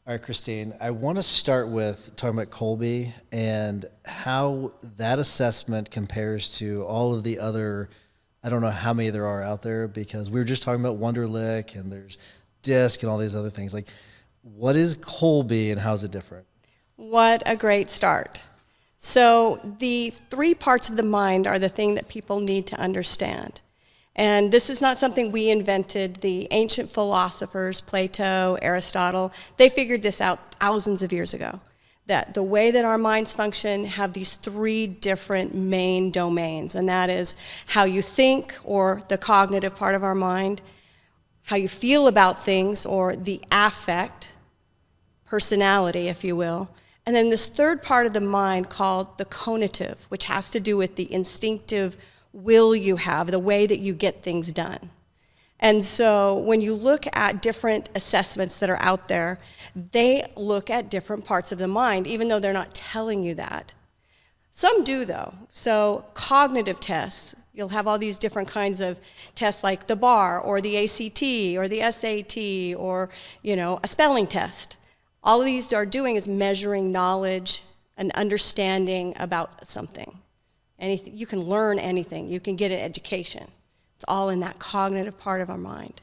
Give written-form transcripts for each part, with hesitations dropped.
All right, Christine, I want to start with talking about Kolbe and how that assessment compares to all of the other, I don't know how many there are out there, because we were just talking about Wonderlic and there's DISC and all these other things. Like, what is Kolbe and how is it different? What a great start. So the 3 parts of the mind are the thing that people need to understand. And this is not something we invented. The ancient philosophers, Plato, Aristotle, they figured this out thousands of years ago, that the way that our minds function have these 3 different main domains, and that is how you think, or the cognitive part of our mind, how you feel about things, or the affect, personality, if you will, and then this 3rd part of the mind called the conative, which has to do with the instinctive will you have, the way that you get things done. And so when you look at different assessments that are out there, they look at different parts of the mind, even though they're not telling you that. Some do, though. So cognitive tests, you'll have all these different kinds of tests like the bar or the ACT or the SAT or, a spelling test. All of these are doing is measuring knowledge and understanding about something. Anything, you can learn anything. You can get an education. It's all in that cognitive part of our mind.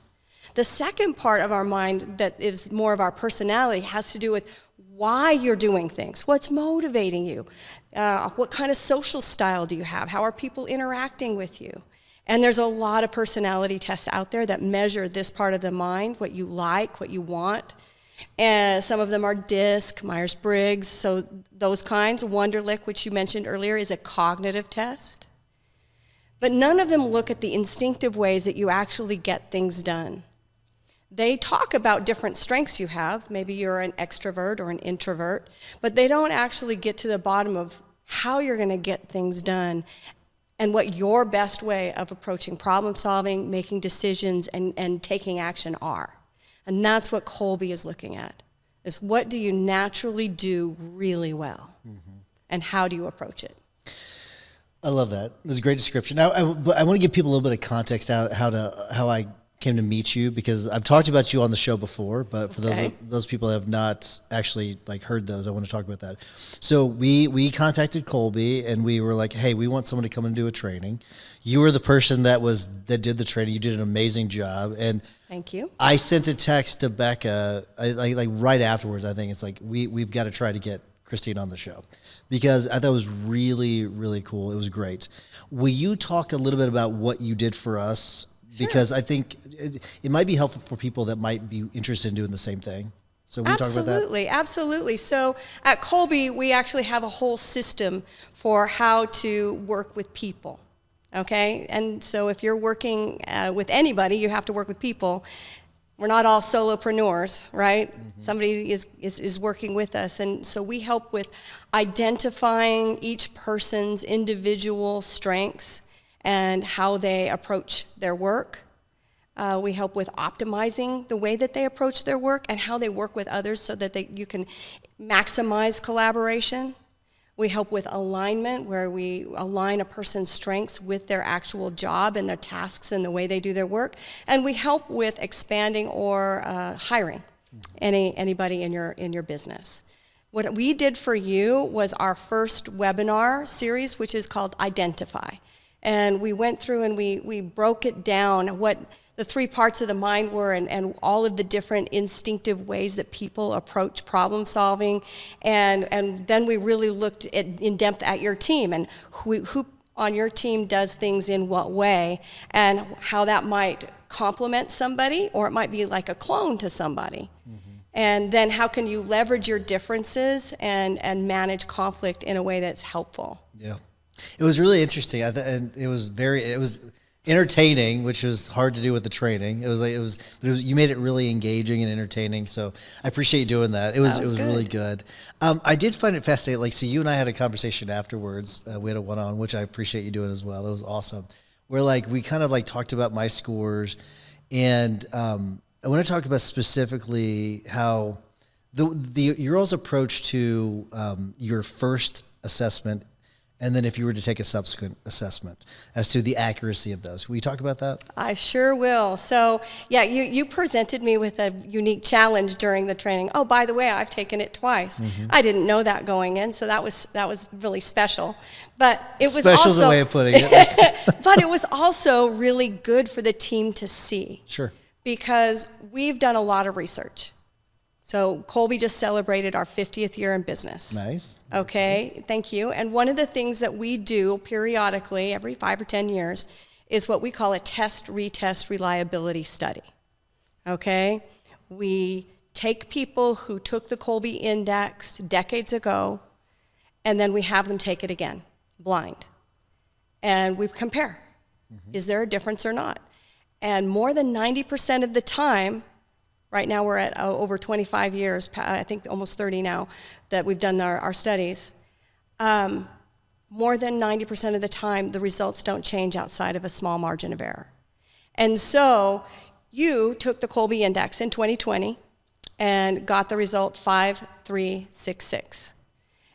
The second part of our mind that is more of our personality has to do with why you're doing things. What's motivating you? What kind of social style do you have? How are people interacting with you? And there's a lot of personality tests out there that measure this part of the mind, what you like, what you want. And some of them are DISC, Myers-Briggs, so those kinds. Wonderlic, which you mentioned earlier, is a cognitive test. But none of them look at the instinctive ways that you actually get things done. They talk about different strengths you have. Maybe you're an extrovert or an introvert, but they don't actually get to the bottom of how you're going to get things done and what your best way of approaching problem solving, making decisions, and taking action are. And that's what Kolbe is looking at, is what do you naturally do really well, and how do you approach it? I love that. It was a great description. Now, I want to give people a little bit of context out how I came to meet you, because I've talked about you on the show before, but for those people that have not actually heard those, I want to talk about that. So we contacted Kolbe and we were like, hey, we want someone to come and do a training. You were the person that did the training. You did an amazing job. And thank you. I sent a text to Becca like right afterwards. I think it's like we've got to try to get Christine on the show, because I thought it was really, really cool. It was great. Will you talk a little bit about what you did for us? Sure. Because I think it might be helpful for people that might be interested in doing the same thing. So we talk about that? Absolutely. So at Kolbe, we actually have a whole system for how to work with people. Okay? And so if you're working with anybody, you have to work with people. We're not all solopreneurs, right? Somebody is working with us. And so we help with identifying each person's individual strengths and how they approach their work. We help with optimizing the way that they approach their work and how they work with others so that you can maximize collaboration. We help with alignment, where we align a person's strengths with their actual job and their tasks and the way they do their work. And we help with expanding or hiring anybody in your business. What we did for you was our first webinar series, which is called Identify. And we went through and we broke it down, what the 3 parts of the mind were, and all of the different instinctive ways that people approach problem solving. And then we really looked in depth at your team and who on your team does things in what way, and how that might complement somebody, or it might be like a clone to somebody. And then how can you leverage your differences and manage conflict in a way that's helpful. Yeah. It was really interesting, and it was entertaining, which was hard to do with the training. You made it really engaging and entertaining. So I appreciate you doing that. It was really good. I did find it fascinating. So you and I had a conversation afterwards. We had a one-on, which I appreciate you doing as well. It was awesome. Where we kind of talked about my scores, and I want to talk about specifically how your all's approach to your first assessment And then if you were to take a subsequent assessment as to the accuracy of those. Will you talk about that? I sure will. So, yeah, you presented me with a unique challenge during the training. Oh, by the way, I've taken it twice. I didn't know that going in, so that was really special. But it was Special's also, a way of putting it. but it was also really good for the team to see. Sure. Because we've done a lot of research. So Kolbe just celebrated our 50th year in business. Nice. Okay, thank you. And one of the things that we do periodically, every 5 or 10 years, is what we call a test-retest reliability study. Okay? We take people who took the Kolbe Index decades ago, and then we have them take it again, blind. And we compare. Is there a difference or not? And more than 90% of the time, right now we're at over 25 years, I think almost 30 now, that we've done our studies. More than 90% of the time, the results don't change outside of a small margin of error. And so you took the Kolbe Index in 2020 and got the result 5366.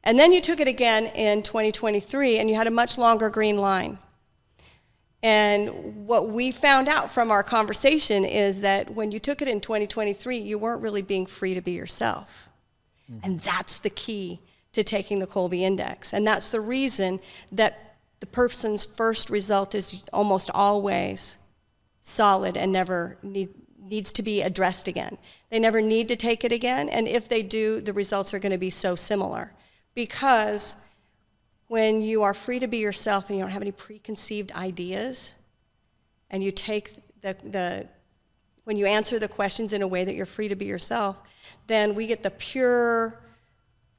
And then you took it again in 2023, and you had a much longer green line. And what we found out from our conversation is that when you took it in 2023, you weren't really being free to be yourself. And that's the key to taking the Kolbe Index. And that's the reason that the person's first result is almost always solid and never needs to be addressed again. They never need to take it again, and if they do, the results are going to be so similar. Because when you are free to be yourself and you don't have any preconceived ideas, and you take when you answer the questions in a way that you're free to be yourself, then we get the pure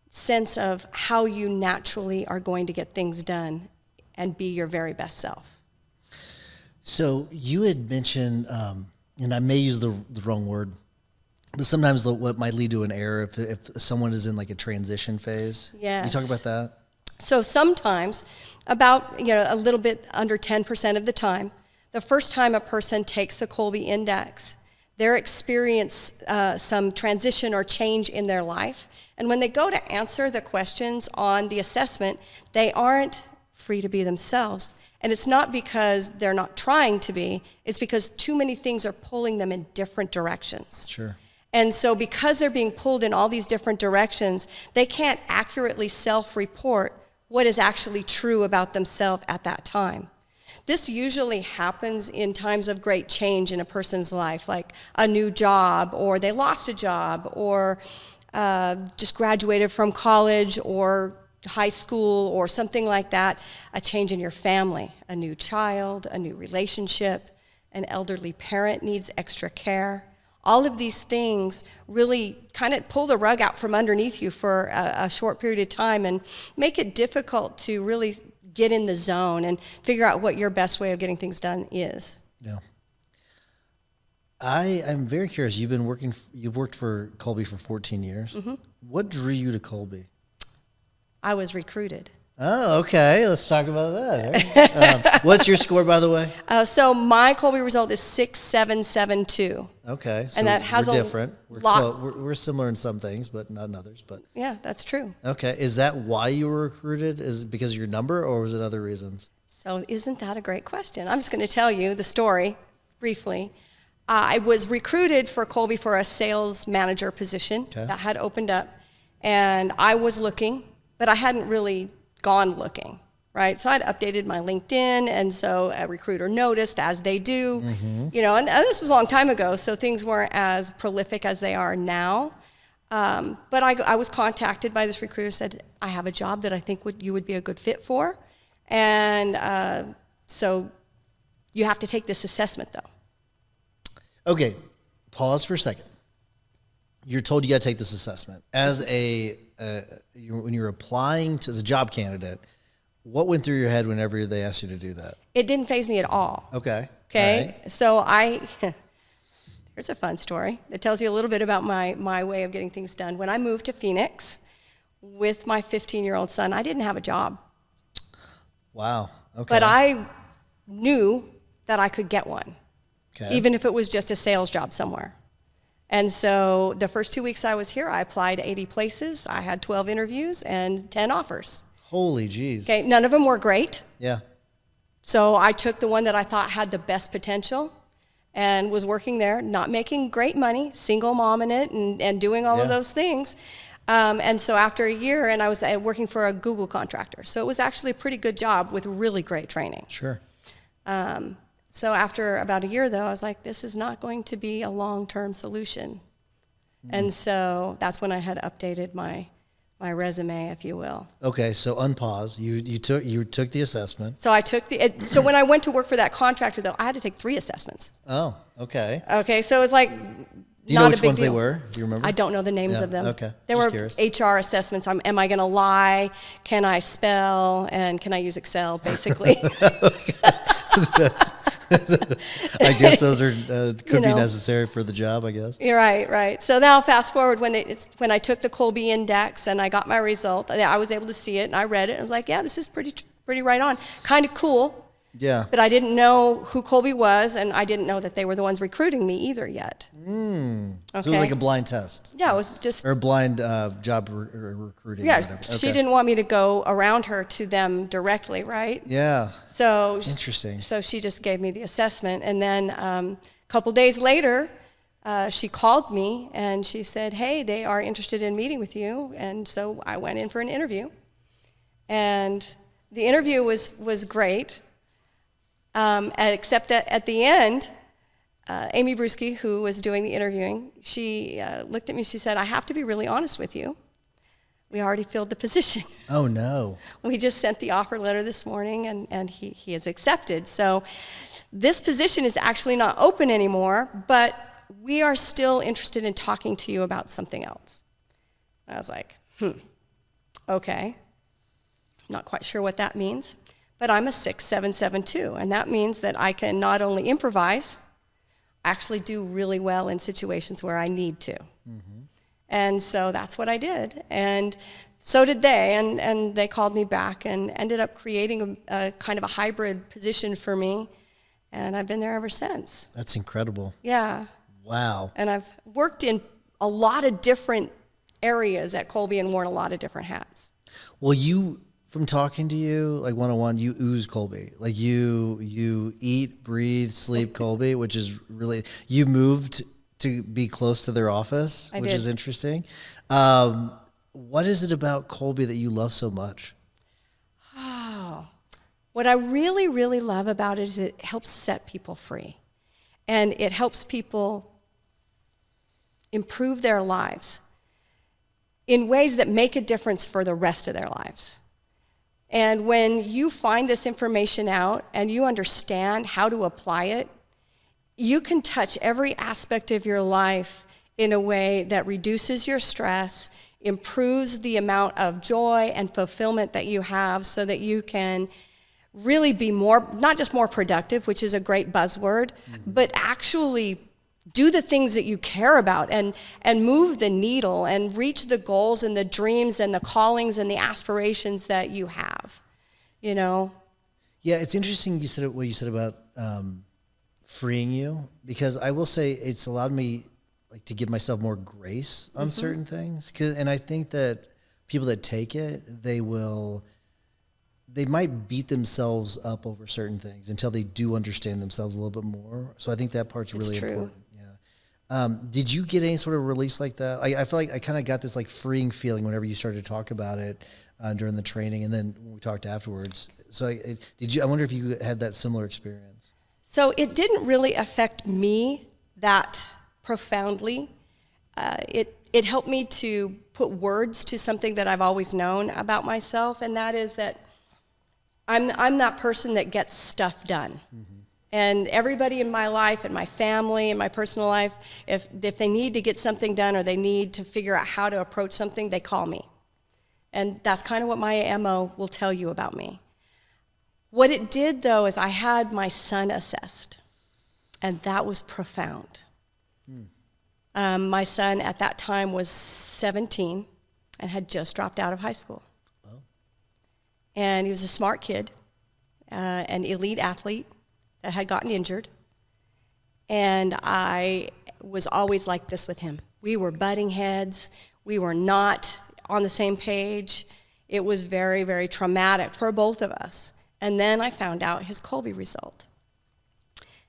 sense of how you naturally are going to get things done and be your very best self. So you had mentioned, and I may use the wrong word, but sometimes what might lead to an error if someone is in like a transition phase. Yes. Can you talk about that? So sometimes, about a little bit under 10% of the time, the first time a person takes the Kolbe Index, they're experience some transition or change in their life. And when they go to answer the questions on the assessment, they aren't free to be themselves. And it's not because they're not trying to be, it's because too many things are pulling them in different directions. Sure. And so because they're being pulled in all these different directions, they can't accurately self-report what is actually true about themselves at that time. This usually happens in times of great change in a person's life, like a new job, or they lost a job, or just graduated from college or high school or something like that, a change in your family, a new child, a new relationship, an elderly parent needs extra care. All of these things really kind of pull the rug out from underneath you for a short period of time and make it difficult to really get in the zone and figure out what your best way of getting things done is. Yeah. I'm very curious. You've worked for Kolbe for 14 years. Mm-hmm. What drew you to Kolbe? I was recruited. Oh, okay. Let's talk about that. What's your score, by the way? So my Kolbe result is 6772. Okay, so and that has we're a different. We're similar in some things, but not in others. But yeah, that's true. Okay, is that why you were recruited? Is it because of your number, or was it other reasons? So isn't that a great question? I'm just going to tell you the story briefly. I was recruited for Kolbe for a sales manager position that had opened up, and I was looking, but I hadn't really gone looking, right? So I'd updated my LinkedIn, and so a recruiter noticed, as they do, and this was a long time ago, so things weren't as prolific as they are now. But I was contacted by this recruiter, said, I have a job that I think you would be a good fit for, and so you have to take this assessment, though. Okay, pause for a second. You're told you got to take this assessment. As when you're applying as a job candidate, what went through your head whenever they asked you to do that? It didn't faze me at all. Okay. Okay. Right. So here's a fun story. It tells you a little bit about my way of getting things done. When I moved to Phoenix with my 15-year-old son, I didn't have a job. Wow. Okay. But I knew that I could get one, even if it was just a sales job somewhere. And so the first 2 weeks I was here, I applied 80 places. I had 12 interviews and 10 offers. Holy jeez. Okay, none of them were great. Yeah. So I took the one that I thought had the best potential and was working there, not making great money, single mom in it, and doing all of those things. And so after a year, and I was working for a Google contractor. So it was actually a pretty good job with really great training. Sure. So after about a year, though, I was like, this is not going to be a long-term solution. And so that's when I had updated my resume, if you will. Okay, so unpause. You took the assessment. So I took so when I went to work for that contractor, though, I had to take 3 assessments. Oh, okay. Okay, so it was like Do you know which ones they were? Do you remember? I don't know the names of them. Okay. There Just were curious. HR assessments. Am I going to lie? Can I spell? And can I use Excel, basically? I guess those are could be necessary for the job, I guess. You're right. So now fast forward when I took the Kolbe index and I got my result, I was able to see it and I read it and I was like, yeah, this is pretty right on. Kind of cool. Yeah. But I didn't know who Kolbe was, and I didn't know that they were the ones recruiting me either yet. Okay. So it was like a blind test. Yeah, it was just... Or a blind job recruiting. Yeah, or whatever. Okay. she didn't want me to go around her to them directly, right? Yeah. So interesting. So she just gave me the assessment, and then a couple days later, she called me and she said, "Hey, they are interested in meeting with you," and so I went in for an interview, and the interview was great, except that at the end, Amy Brusky, who was doing the interviewing, she looked at me. She said, "I have to be really honest with you. We already filled the position." Oh, no. We just sent the offer letter this morning, and he has accepted. So this position is actually not open anymore, but we are still interested in talking to you about something else. I was like, okay. Not quite sure what that means, but I'm a 6'7", and that means that I can not only improvise, actually do really well in situations where I need to. Mm-hmm. And so that's what I did, and so did they, and they called me back and ended up creating a kind of a hybrid position for me, and I've been there ever since. That's incredible. Yeah. Wow. And I've worked in a lot of different areas at Kolbe and worn a lot of different hats. Well, from talking to you, like one-on-one, you ooze Kolbe. Like you eat, breathe, sleep Kolbe, which is really, you moved to be close to their office, which is interesting. What is it about Kolbe that you love so much? Oh, what I really, really love about it is it helps set people free. And it helps people improve their lives in ways that make a difference for the rest of their lives. And when you find this information out and you understand how to apply it, you can touch every aspect of your life in a way that reduces your stress, improves the amount of joy and fulfillment that you have so that you can really be more, not just more productive, which is a great buzzword, but actually do the things that you care about and move the needle and reach the goals and the dreams and the callings and the aspirations that you have, you know? Yeah, it's interesting what you said about freeing you, because I will say it's allowed me like to give myself more grace on certain things. And I think that people that take it, they might beat themselves up over certain things until they do understand themselves a little bit more. So I think that part's really important. Yeah. Did you get any sort of release like that? I feel like I kind of got this like freeing feeling whenever you started to talk about it during the training, and then when we talked afterwards. So I wonder if you had that similar experience. So it didn't really affect me that profoundly. It helped me to put words to something that I've always known about myself, and that is that I'm that person that gets stuff done. Mm-hmm. And everybody in my life and my family and my personal life, if they need to get something done or they need to figure out how to approach something, they call me. And that's kind of what my MO will tell you about me. What it did, though, is I had my son assessed, and that was profound. My son at that time was 17 and had just dropped out of high school. Oh. And he was a smart kid, an elite athlete that had gotten injured. And I was always like this with him. We were butting heads. We were not on the same page. It was very, very traumatic for both of us. And then I found out his Kolbe result.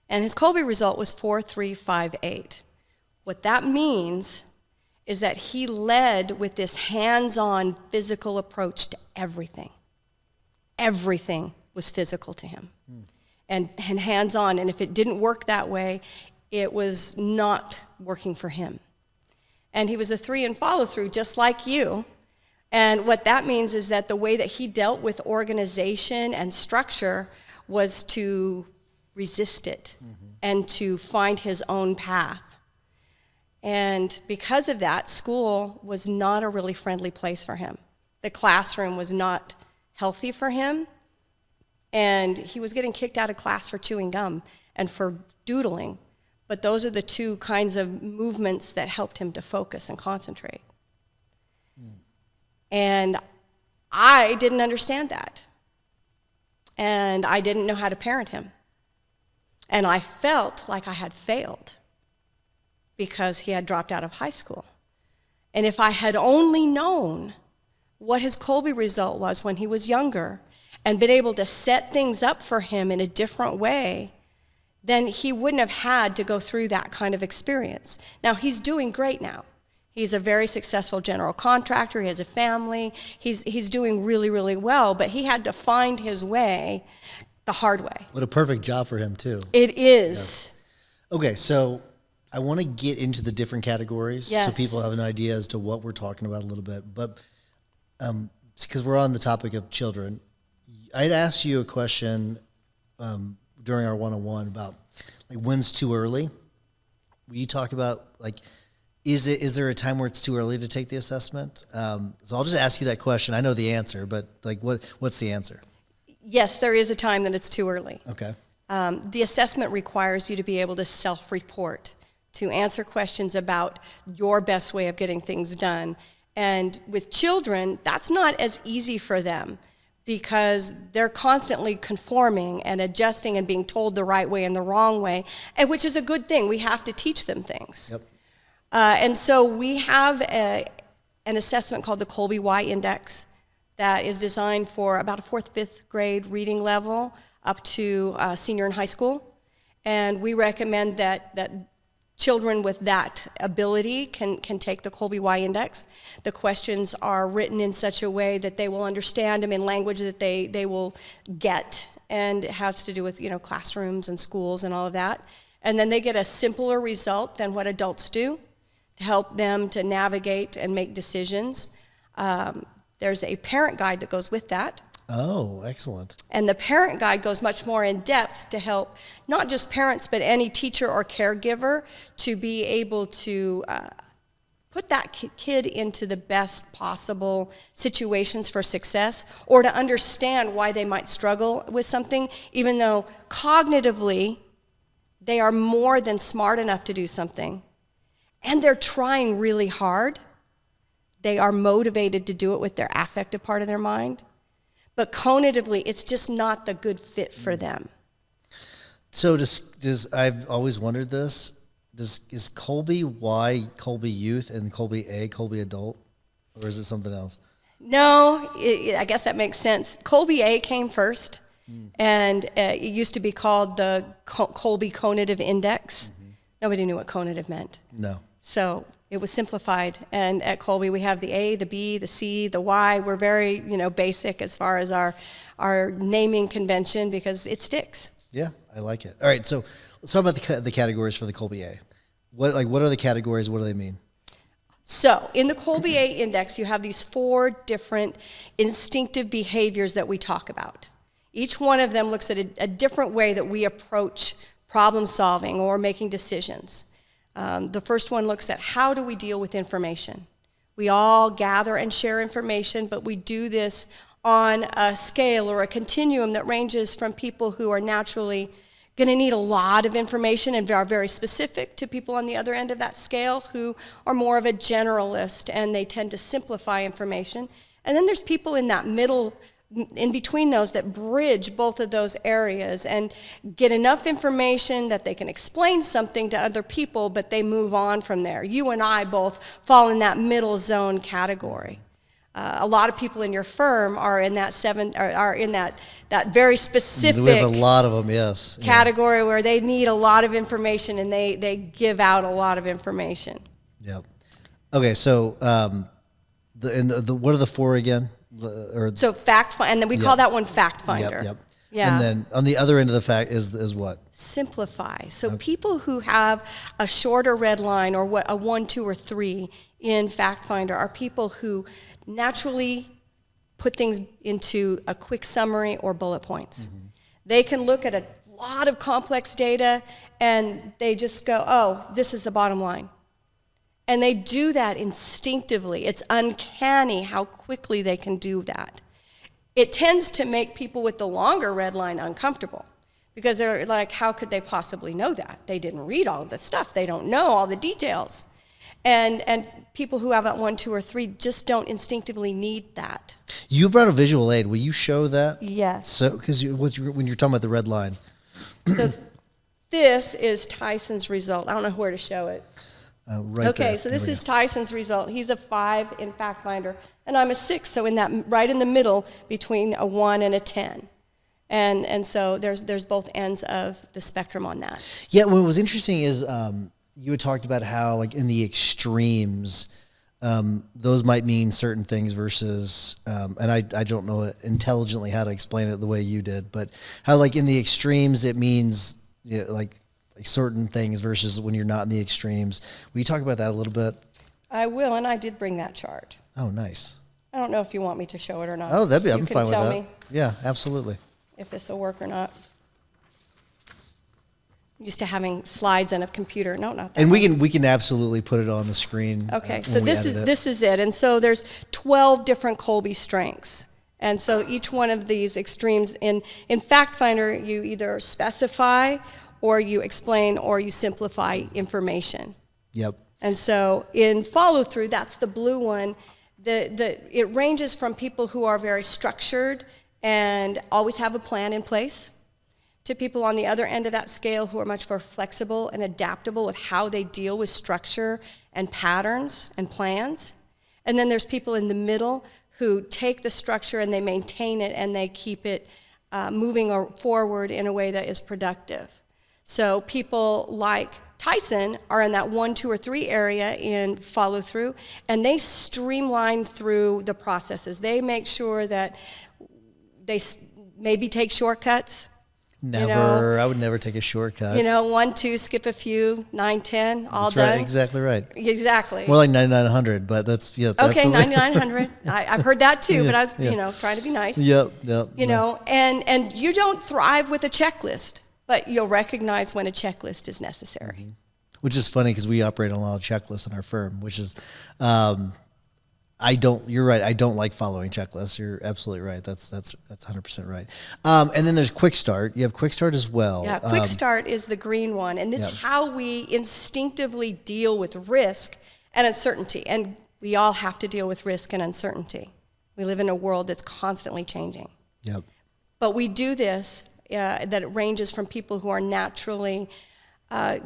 And his Kolbe result was 4358. What that means is that he led with this hands-on physical approach to everything. Everything was physical to him. And hands-on. And if it didn't work that way, it was not working for him. And he was a 3 in follow-through, just like you. And what that means is that the way that he dealt with organization and structure was to resist it and to find his own path. And because of that, school was not a really friendly place for him. The classroom was not healthy for him, and he was getting kicked out of class for chewing gum and for doodling. But those are the two kinds of movements that helped him to focus and concentrate. And I didn't understand that. And I didn't know how to parent him. And I felt like I had failed because he had dropped out of high school. And if I had only known what his Kolbe result was when he was younger and been able to set things up for him in a different way, then he wouldn't have had to go through that kind of experience. Now, he's doing great now. He's a very successful general contractor. He has a family. He's doing really, really well, but he had to find his way the hard way. What a perfect job for him, too. It is. Yeah. Okay, so I want to get into the different categories so people have an idea as to what we're talking about a little bit. But because we're on the topic of children, I'd asked you a question during our one-on-one about like when's too early. You talk about like, is there a time where it's too early to take the assessment? So I'll just ask you that question. I know the answer, but like what's the answer? Yes, there is a time that it's too early. Okay. The assessment requires you to be able to self-report, to answer questions about your best way of getting things done. And with children, that's not as easy for them because they're constantly conforming and adjusting and being told the right way and the wrong way, and which is a good thing. We have to teach them things. Yep. And so we have an assessment called the Kolbe Y Index that is designed for about a 4th, 5th grade reading level up to senior in high school. And we recommend that children with that ability can take the Kolbe Y Index. The questions are written in such a way that they will understand them in language that they will get, and it has to do with classrooms and schools and all of that. And then they get a simpler result than what adults do to help them to navigate and make decisions. There's a parent guide that goes with that. Oh, excellent. And the parent guide goes much more in depth to help not just parents, but any teacher or caregiver to be able to put that kid into the best possible situations for success, or to understand why they might struggle with something, even though cognitively they are more than smart enough to do something. And they're trying really hard. They are motivated to do it with their affective part of their mind. But cognitively, it's just not the good fit for them. So does I've always wondered this, is Kolbe Y Kolbe Youth and Kolbe A Kolbe Adult? Or is it something else? No, I guess that makes sense. Kolbe A came first, and it used to be called the Kolbe Cognitive Index. Nobody knew what cognitive meant. No. So it was simplified, and at Kolbe we have the A, the B, the C, the Y. We're very, basic as far as our naming convention because it sticks. Yeah, I like it. All right, so let's talk about the categories for the Kolbe A. What are the categories? What do they mean? So in the Kolbe A Index, you have these 4 different instinctive behaviors that we talk about. Each one of them looks at a different way that we approach problem solving or making decisions. The first one looks at how do we deal with information. We all gather and share information, but we do this on a scale or a continuum that ranges from people who are naturally going to need a lot of information and are very specific to people on the other end of that scale who are more of a generalist and they tend to simplify information. And then there's people in that middle, in between those, that bridge both of those areas and get enough information that they can explain something to other people, but they move on from there. You and I both fall in that middle zone category. a lot of people in your firm are in that that very specific. We have a lot of them, yes. Category where they need a lot of information and they give out a lot of information. Yep. Okay, so what are the four again? So and then we call that one fact finder. Yep. Yeah. And then on the other end of the fact is what? Simplify. So people who have a shorter red line or a 1, 2, or 3 in fact finder are people who naturally put things into a quick summary or bullet points. Mm-hmm. They can look at a lot of complex data and they just go, oh, this is the bottom line. And they do that instinctively. It's uncanny how quickly they can do that. It tends to make people with the longer red line uncomfortable because they're like, how could they possibly know that? They didn't read all the stuff. They don't know all the details. And people who have that 1, 2, or 3 just don't instinctively need that. You brought a visual aid. Will you show that? Yes. So, because when you're talking about the red line. So this is Tyson's result. I don't know where to show it. Right okay, there. so this is Tyson's result. He's a 5 in fact finder, and I'm a 6. So right in the middle between a 1 and a 10. And so there's both ends of the spectrum on that. Yeah, what was interesting is you had talked about how, like, in the extremes, those might mean certain things versus, and I don't know intelligently how to explain it the way you did, but how, like, in the extremes it means, you know, like certain things versus when you're not in the extremes. Will you talk about that a little bit? I will, and I did bring that chart. Oh, nice. I don't know if you want me to show it or not. Oh, I'm fine with tell that. Me yeah, absolutely. if this will work or not. Used to having slides on a computer. No, not that. And we can absolutely put it on the screen. Okay, so this is it. And so there's 12 different Kolbe strengths. And so each one of these extremes in Fact Finder, you either specify or you explain or you simplify information. Yep. And so in follow through, that's the blue one. It ranges from people who are very structured and always have a plan in place, to people on the other end of that scale who are much more flexible and adaptable with how they deal with structure and patterns and plans. And then there's people in the middle who take the structure and they maintain it and they keep it moving forward in a way that is productive. So people like Tyson are in that 1, 2, or 3 area in follow through, and they streamline through the processes. They make sure that they maybe take shortcuts. Never. You know, I would never take a shortcut. 1, 2, skip a few, 9, 10, all that's done. Right, exactly right. Exactly. More like 9,900, but that's, yeah. Okay, 9,900. I've heard that too, but I was, trying to be nice. Yep. And you don't thrive with a checklist, but you'll recognize when a checklist is necessary. Mm-hmm. Which is funny because we operate on a lot of checklists in our firm, which is, you're right. I don't like following checklists. You're absolutely right. That's 100% right. And then there's Quick Start. You have Quick Start as well. Yeah, Quick Start is the green one. And this is how we instinctively deal with risk and uncertainty. And we all have to deal with risk and uncertainty. We live in a world that's constantly changing. Yep. But we do this, that it ranges from people who are naturally going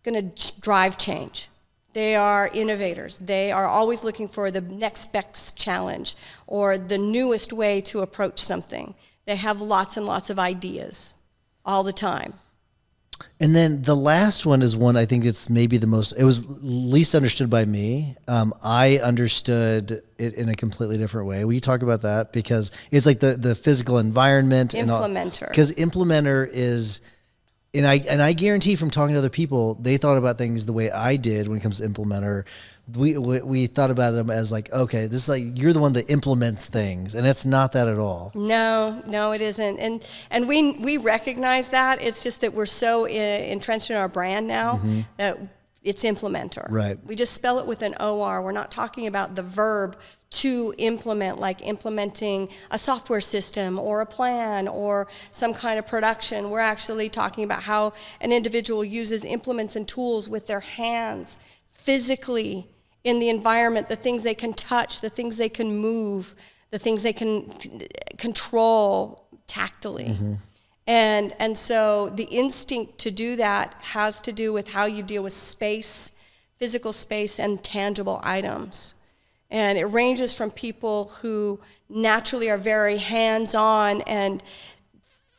to drive change. They are innovators. They are always looking for the next best challenge or the newest way to approach something. They have lots and lots of ideas all the time. And then the last one is one I think it's maybe it was least understood by me. I understood it in a completely different way. Will you talk about that? Because it's like the physical environment. Implementer. Because implementer is... And I guarantee from talking to other people, they thought about things the way I did when it comes to implementer. We thought about them as like, okay, this is like, you're the one that implements things, and it's not that at all. No, it isn't. And we recognize that. It's just that we're so entrenched in our brand now that it's implementer. Right. We just spell it with an OR. We're not talking about the verb to implement, like implementing a software system or a plan or some kind of production. We're actually talking about how an individual uses implements and tools with their hands, physically, in the environment, the things they can touch, the things they can move, the things they can control tactily. And so the instinct to do that has to do with how you deal with space, physical space, and tangible items. And it ranges from people who naturally are very hands-on and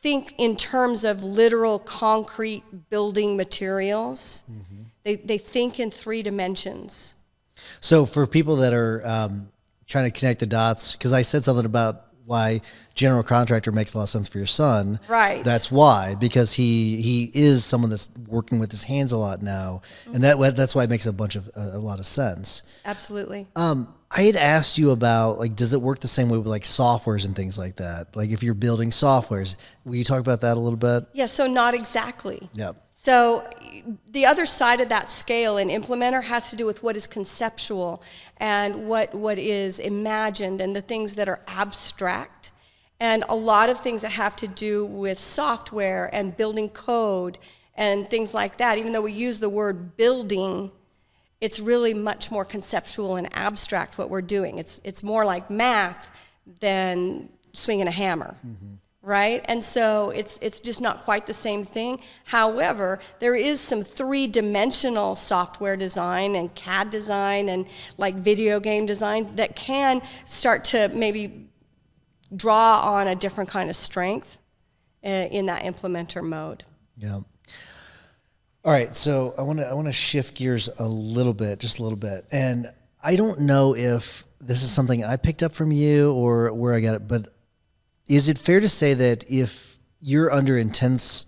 think in terms of literal concrete building materials. They think in 3 dimensions. So for people that are trying to connect the dots, because I said something about why general contractor makes a lot of sense for your son. Right. That's why, because he is someone that's working with his hands a lot now, and that's why it makes a lot of sense. Absolutely. I had asked you about, like, does it work the same way with like softwares and things like that? Like if you're building softwares, will you talk about that a little bit? Yeah, so not exactly. Yeah. So the other side of that scale in implementer has to do with what is conceptual and what is imagined and the things that are abstract. And a lot of things that have to do with software and building code and things like that, even though we use the word building, it's really much more conceptual and abstract what we're doing. It's more like math than swinging a hammer. Right? And so it's just not quite the same thing. However, there is some 3-dimensional software design and CAD design and like video game design that can start to maybe draw on a different kind of strength in that implementer mode. Yeah. All right, so I want to shift gears a little bit, just a little bit. And I don't know if this is something I picked up from you or where I got it, but is it fair to say that if you're under intense,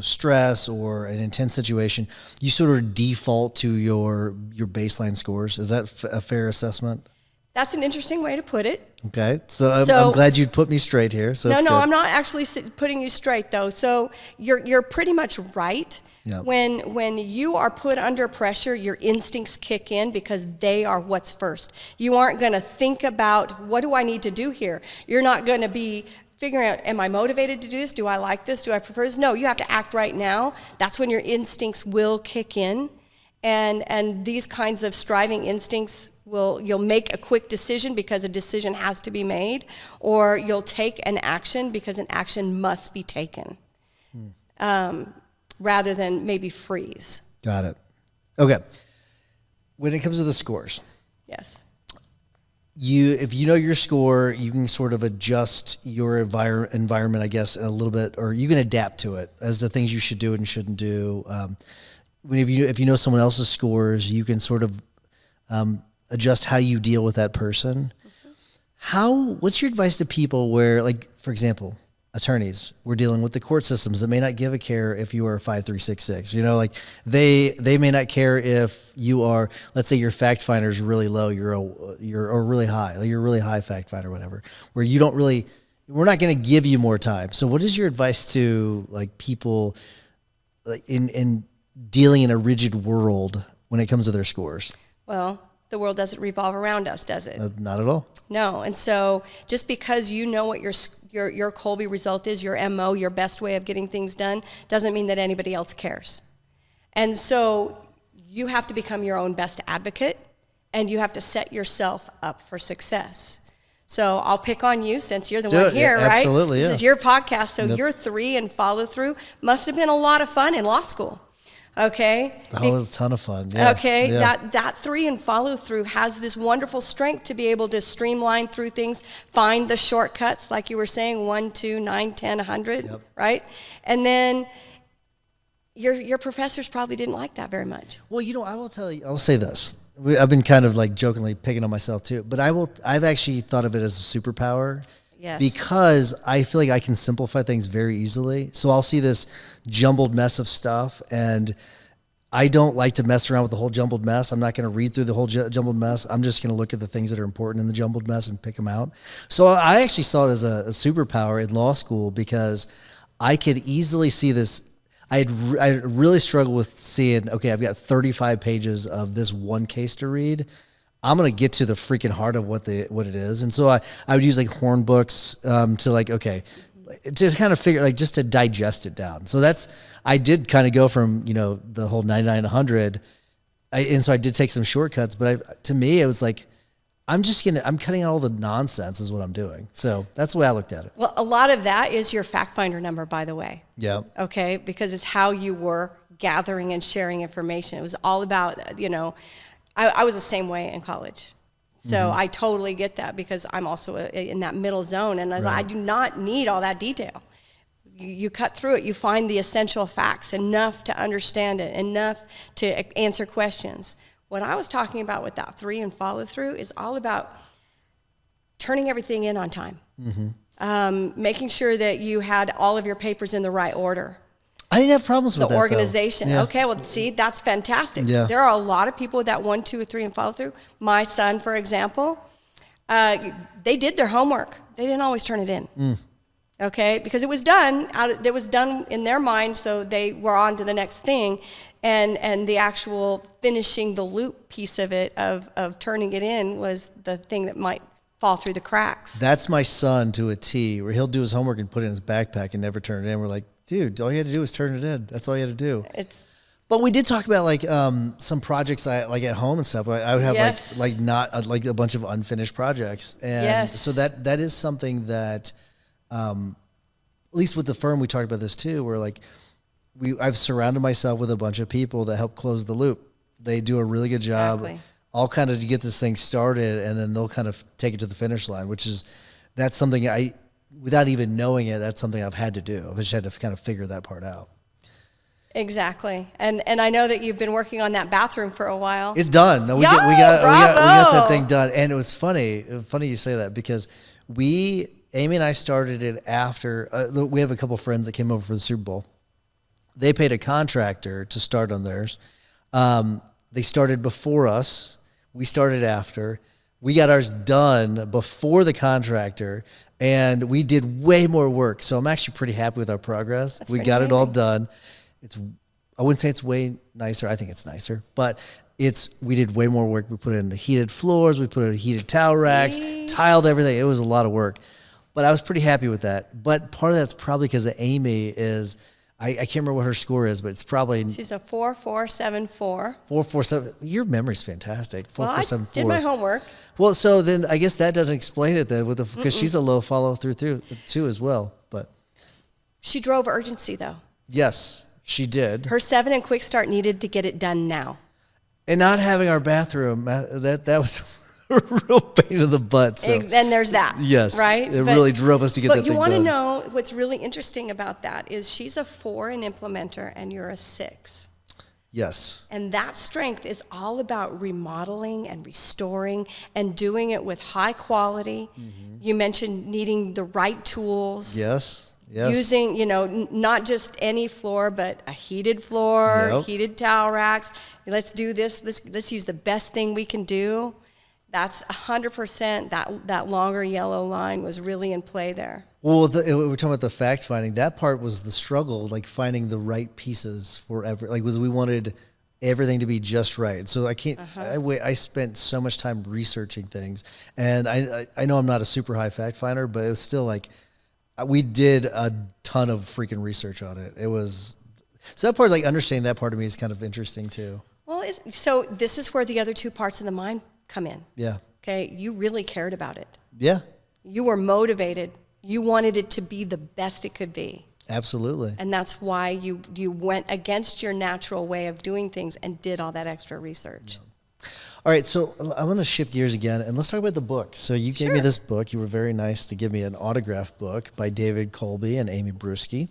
stress or an intense situation, you sort of default to your baseline scores? Is that a fair assessment? That's an interesting way to put it. Okay, so I'm glad you'd put me straight here. So no, I'm not actually putting you straight though. So you're pretty much right. Yeah. When you are put under pressure, your instincts kick in because they are what's first. You aren't going to think about what do I need to do here. You're not going to be figuring out, am I motivated to do this? Do I like this? Do I prefer this? No, you have to act right now. That's when your instincts will kick in, and these kinds of striving instincts you'll make a quick decision because a decision has to be made, or you'll take an action because an action must be taken, rather than maybe freeze. Got it. Okay. When it comes to the scores, Yes. if you know your score, you can sort of adjust your environment, I guess, a little bit, or you can adapt to it as the things you should do and shouldn't do. If you know someone else's scores, you can sort of adjust how you deal with that person. What's your advice to people where, like, for example, attorneys, we're dealing with the court systems that may not give a care if you are 5366, like they may not care if you are, let's say your fact finder is really low, or really high, like you're a really high fact finder, whatever, where we're not going to give you more time. So what is your advice to like people like in dealing in a rigid world when it comes to their scores? Well, the world doesn't revolve around us, does it? Not at all. No, and so just because you know what your Kolbe result is, your MO, your best way of getting things done, doesn't mean that anybody else cares. And so you have to become your own best advocate, and you have to set yourself up for success. So I'll pick on you since you're the one here, right? Absolutely, This yeah. is your podcast, so your 3 and follow through must have been a lot of fun in law school. Okay. That was a ton of fun. Yeah. Okay. Yeah. That 3 and follow through has this wonderful strength to be able to streamline through things, find the shortcuts, like you were saying, 1, 2, 9, 10, 100, Yep. right? And then your professors probably didn't like that very much. Well, I will say this. I've been kind of like jokingly picking on myself too, but I've actually thought of it as a superpower. Yes. Because I feel like I can simplify things very easily. So I'll see this jumbled mess of stuff, and I don't like to mess around with the whole jumbled mess. I'm not going to read through the whole jumbled mess. I'm just going to look at the things that are important in the jumbled mess and pick them out. So I actually saw it as a superpower in law school because I could easily see this. I really struggled with seeing, okay, I've got 35 pages of this one case to read. I'm going to get to the freaking heart of what it is. And so I would use like horn books to like, okay, to kind of figure, like just to digest it down. So I did kind of go from, the whole 99 to 100. And so I did take some shortcuts, but to me, it was like, I'm cutting out all the nonsense is what I'm doing. So that's the way I looked at it. Well, a lot of that is your fact finder number, by the way. Yeah. Okay. Because it's how you were gathering and sharing information. It was all about, I was the same way in college. So I totally get that, because I'm also in that middle zone, and I do not need all that detail. You cut through it, you find the essential facts, enough to understand it, enough to answer questions. What I was talking about with that 3 and follow through is all about turning everything in on time. Making sure that you had all of your papers in the right order. I didn't have problems with that, the organization. Yeah. Okay, well, see, that's fantastic. Yeah. There are a lot of people with that 1, 2, 3, and follow through. My son, for example, they did their homework. They didn't always turn it in. Okay, because it was done. It was done in their mind, so they were on to the next thing, and the actual finishing the loop piece of it, of turning it in, was the thing that might fall through the cracks. That's my son to a T, where he'll do his homework and put it in his backpack and never turn it in. We're like, dude, all you had to do was turn it in. That's all you had to do. But we did talk about like some projects I like at home and stuff. I would have like a bunch of unfinished projects, and so that is something that, at least with the firm, we talked about this too. Where like I've surrounded myself with a bunch of people that help close the loop. They do a really good job, all kind of to get this thing started, and then they'll kind of take it to the finish line. That's something without even knowing it, that's something I've had to do. I've just had to kind of figure that part out. Exactly, and I know that you've been working on that bathroom for a while. It's done. No, we got that thing done, and it was funny. Funny you say that, because Amy and I started it after. We have a couple friends that came over for the Super Bowl. They paid a contractor to start on theirs. They started before us. We started after. We got ours done before the contractor, and we did way more work. So I'm actually pretty happy with our progress. We got it all done. I wouldn't say it's way nicer. I think it's nicer, but we did way more work. We put in the heated floors. We put in heated towel racks, tiled everything. It was a lot of work, but I was pretty happy with that. But part of that's probably because Amy is, I can't remember what her score is, but it's probably. She's a 4.474. 4.47. Your memory's fantastic. 4.474. Well, I did my homework. Well, so then I guess that doesn't explain it then, because she's a low follow through too as well. But she drove urgency though. Yes, she did. Her 7 and quick start needed to get it done now. And not having our bathroom, that was a real pain in the butt. So. Then there's that. Yes. Right? It really drove us to get that thing done. But you want to know what's really interesting about that is she's a 4 in implementer and you're a 6. Yes. And that strength is all about remodeling and restoring and doing it with high quality. You mentioned needing the right tools. Yes. Using, not just any floor, but a heated floor, heated towel racks. Let's do this. Let's use the best thing we can do. That's 100%. That longer yellow line was really in play there. Well, we're talking about the fact finding. That part was the struggle, like finding the right pieces for we wanted everything to be just right. So I can't. I spent so much time researching things, and I know I'm not a super high fact finder, but it was still like. We did a ton of freaking research on it. So that part, like understanding that part of me is kind of interesting too. Well, so this is where the other 2 parts of the mind come in. Yeah. Okay, you really cared about it. Yeah. You were motivated. You wanted it to be the best it could be. Absolutely. And that's why you went against your natural way of doing things and did all that extra research. Yeah. All right, so I want to shift gears again, and let's talk about the book. So you gave me this book. You were very nice to give me an autographed book by David Kolbe and Amy Bruschi,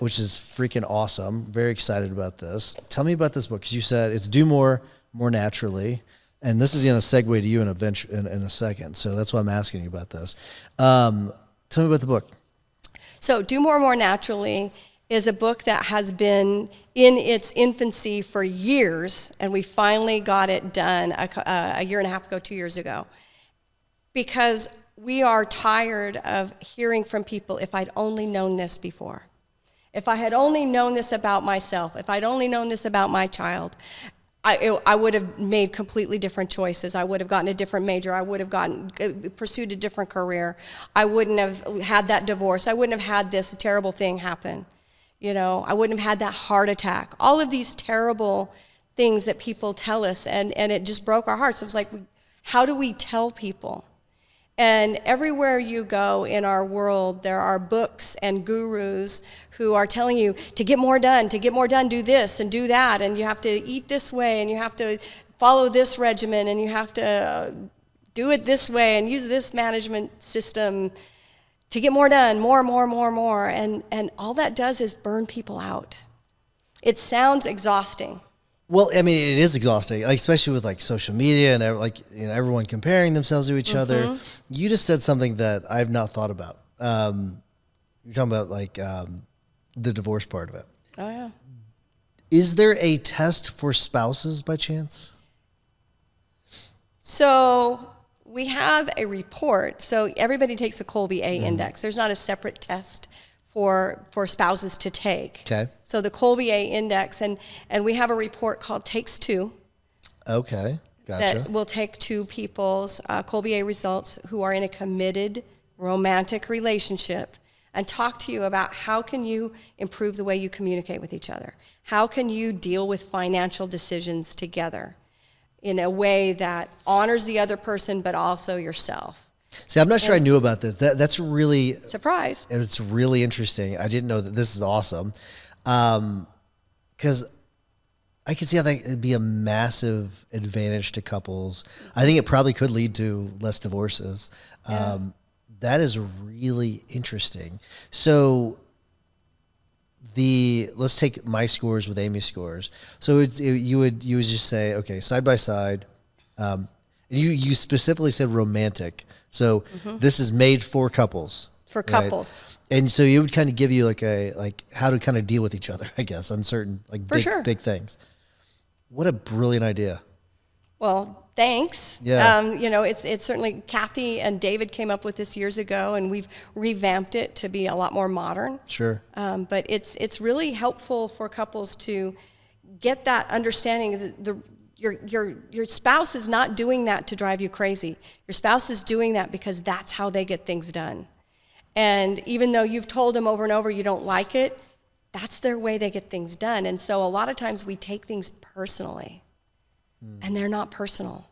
which is freaking awesome. Very excited about this. Tell me about this book, because you said it's Do More Naturally, and this is going to segue to you in a second. So that's why I'm asking you about this. Tell me about the book. So Do More Naturally is a book that has been in its infancy for years, and we finally got it done a year and a half ago, 2 years ago, because we are tired of hearing from people, if I'd only known this before, if I had only known this about myself, if I'd only known this about my child, I would have made completely different choices. I would have gotten a different major. I would have pursued a different career. I wouldn't have had that divorce. I wouldn't have had this terrible thing happen. I wouldn't have had that heart attack. All of these terrible things that people tell us, and it just broke our hearts. It was like, how do we tell people? And everywhere you go in our world, there are books and gurus who are telling you to get more done, do this and do that, and you have to eat this way, and you have to follow this regimen, and you have to do it this way and use this management system to get more done, more. And all that does is burn people out. It sounds exhausting. Well, I mean, it is exhausting, like, especially with like social media and everyone comparing themselves to each other. You just said something that I've not thought about. You're talking about like the divorce part of it. Oh, yeah. Is there a test for spouses by chance? So we have a report. So everybody takes a Kolbe A index. There's not a separate test for spouses to take. Okay. So the Kolbe A index, and we have a report called Takes Two. Okay, gotcha. That will take two people's Kolbe A results who are in a committed romantic relationship and talk to you about how can you improve the way you communicate with each other. How can you deal with financial decisions together in a way that honors the other person but also yourself. See, I'm not sure I knew about this. That's really... Surprise. It's really interesting. I didn't know that. This is awesome. Because I can see how that would be a massive advantage to couples. I think it probably could lead to less divorces. Yeah. That is really interesting. So let's take my scores with Amy's scores. So you would just say, okay, side by side. And you specifically said romantic. So this is made for couples. For couples. Right? And so it would kind of give you like how to kind of deal with each other, I guess, on certain big things. What a brilliant idea. Well, thanks. Yeah. It's certainly Kathy and David came up with this years ago, and we've revamped it to be a lot more modern. Sure. But it's really helpful for couples to get that understanding that your spouse is not doing that to drive you crazy. Your spouse is doing that because that's how they get things done. And even though you've told them over and over you don't like it, that's their way they get things done. And so a lot of times we take things personally, and they're not personal.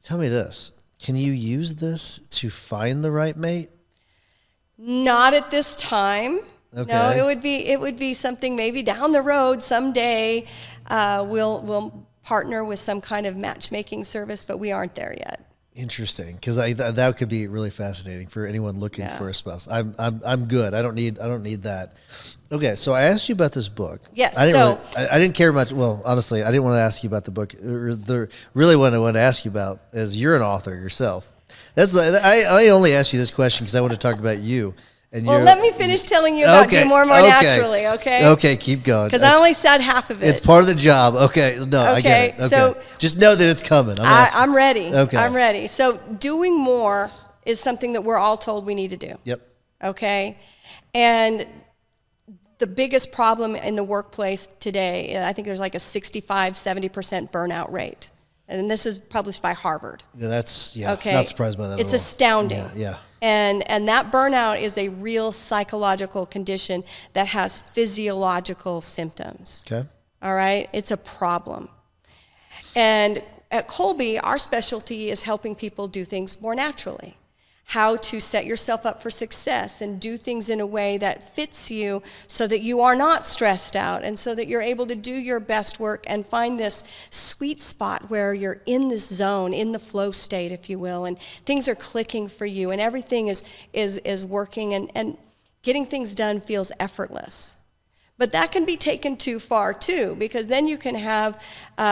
Tell me this. Can you use this to find the right mate? Not at this time. Okay. No, it would be something maybe down the road someday. We'll partner with some kind of matchmaking service, but we aren't there yet. Interesting, because that could be really fascinating for anyone looking for a spouse. I'm good. I don't need that. Okay, so I asked you about this book. Yes. I didn't care much. Well, honestly, I didn't want to ask you about the book. Really, what I want to ask you about is you're an author yourself. I only asked you this question because I want to talk about you. Well, let me finish telling you about Do More Naturally, okay? Okay, keep going. Because I only said half of it. It's part of the job. Okay, no, I get it. Okay. So just know that it's coming. I'm ready. Okay. I'm ready. So doing more is something that we're all told we need to do. Yep. Okay? And the biggest problem in the workplace today, I think there's like a 65-70% burnout rate. And this is published by Harvard. Yeah, okay. Not surprised by that It's at all. astounding. Yeah. And that burnout is a real psychological condition that has physiological symptoms. Okay. All right? It's a problem. And at Kolbe, our specialty is helping people do things more naturally. How to set yourself up for success and do things in a way that fits you so that you are not stressed out and so that you're able to do your best work and find this sweet spot where you're in this zone, in the flow state, if you will, and things are clicking for you and everything is working and getting things done feels effortless. But that can be taken too far, too, because then you can have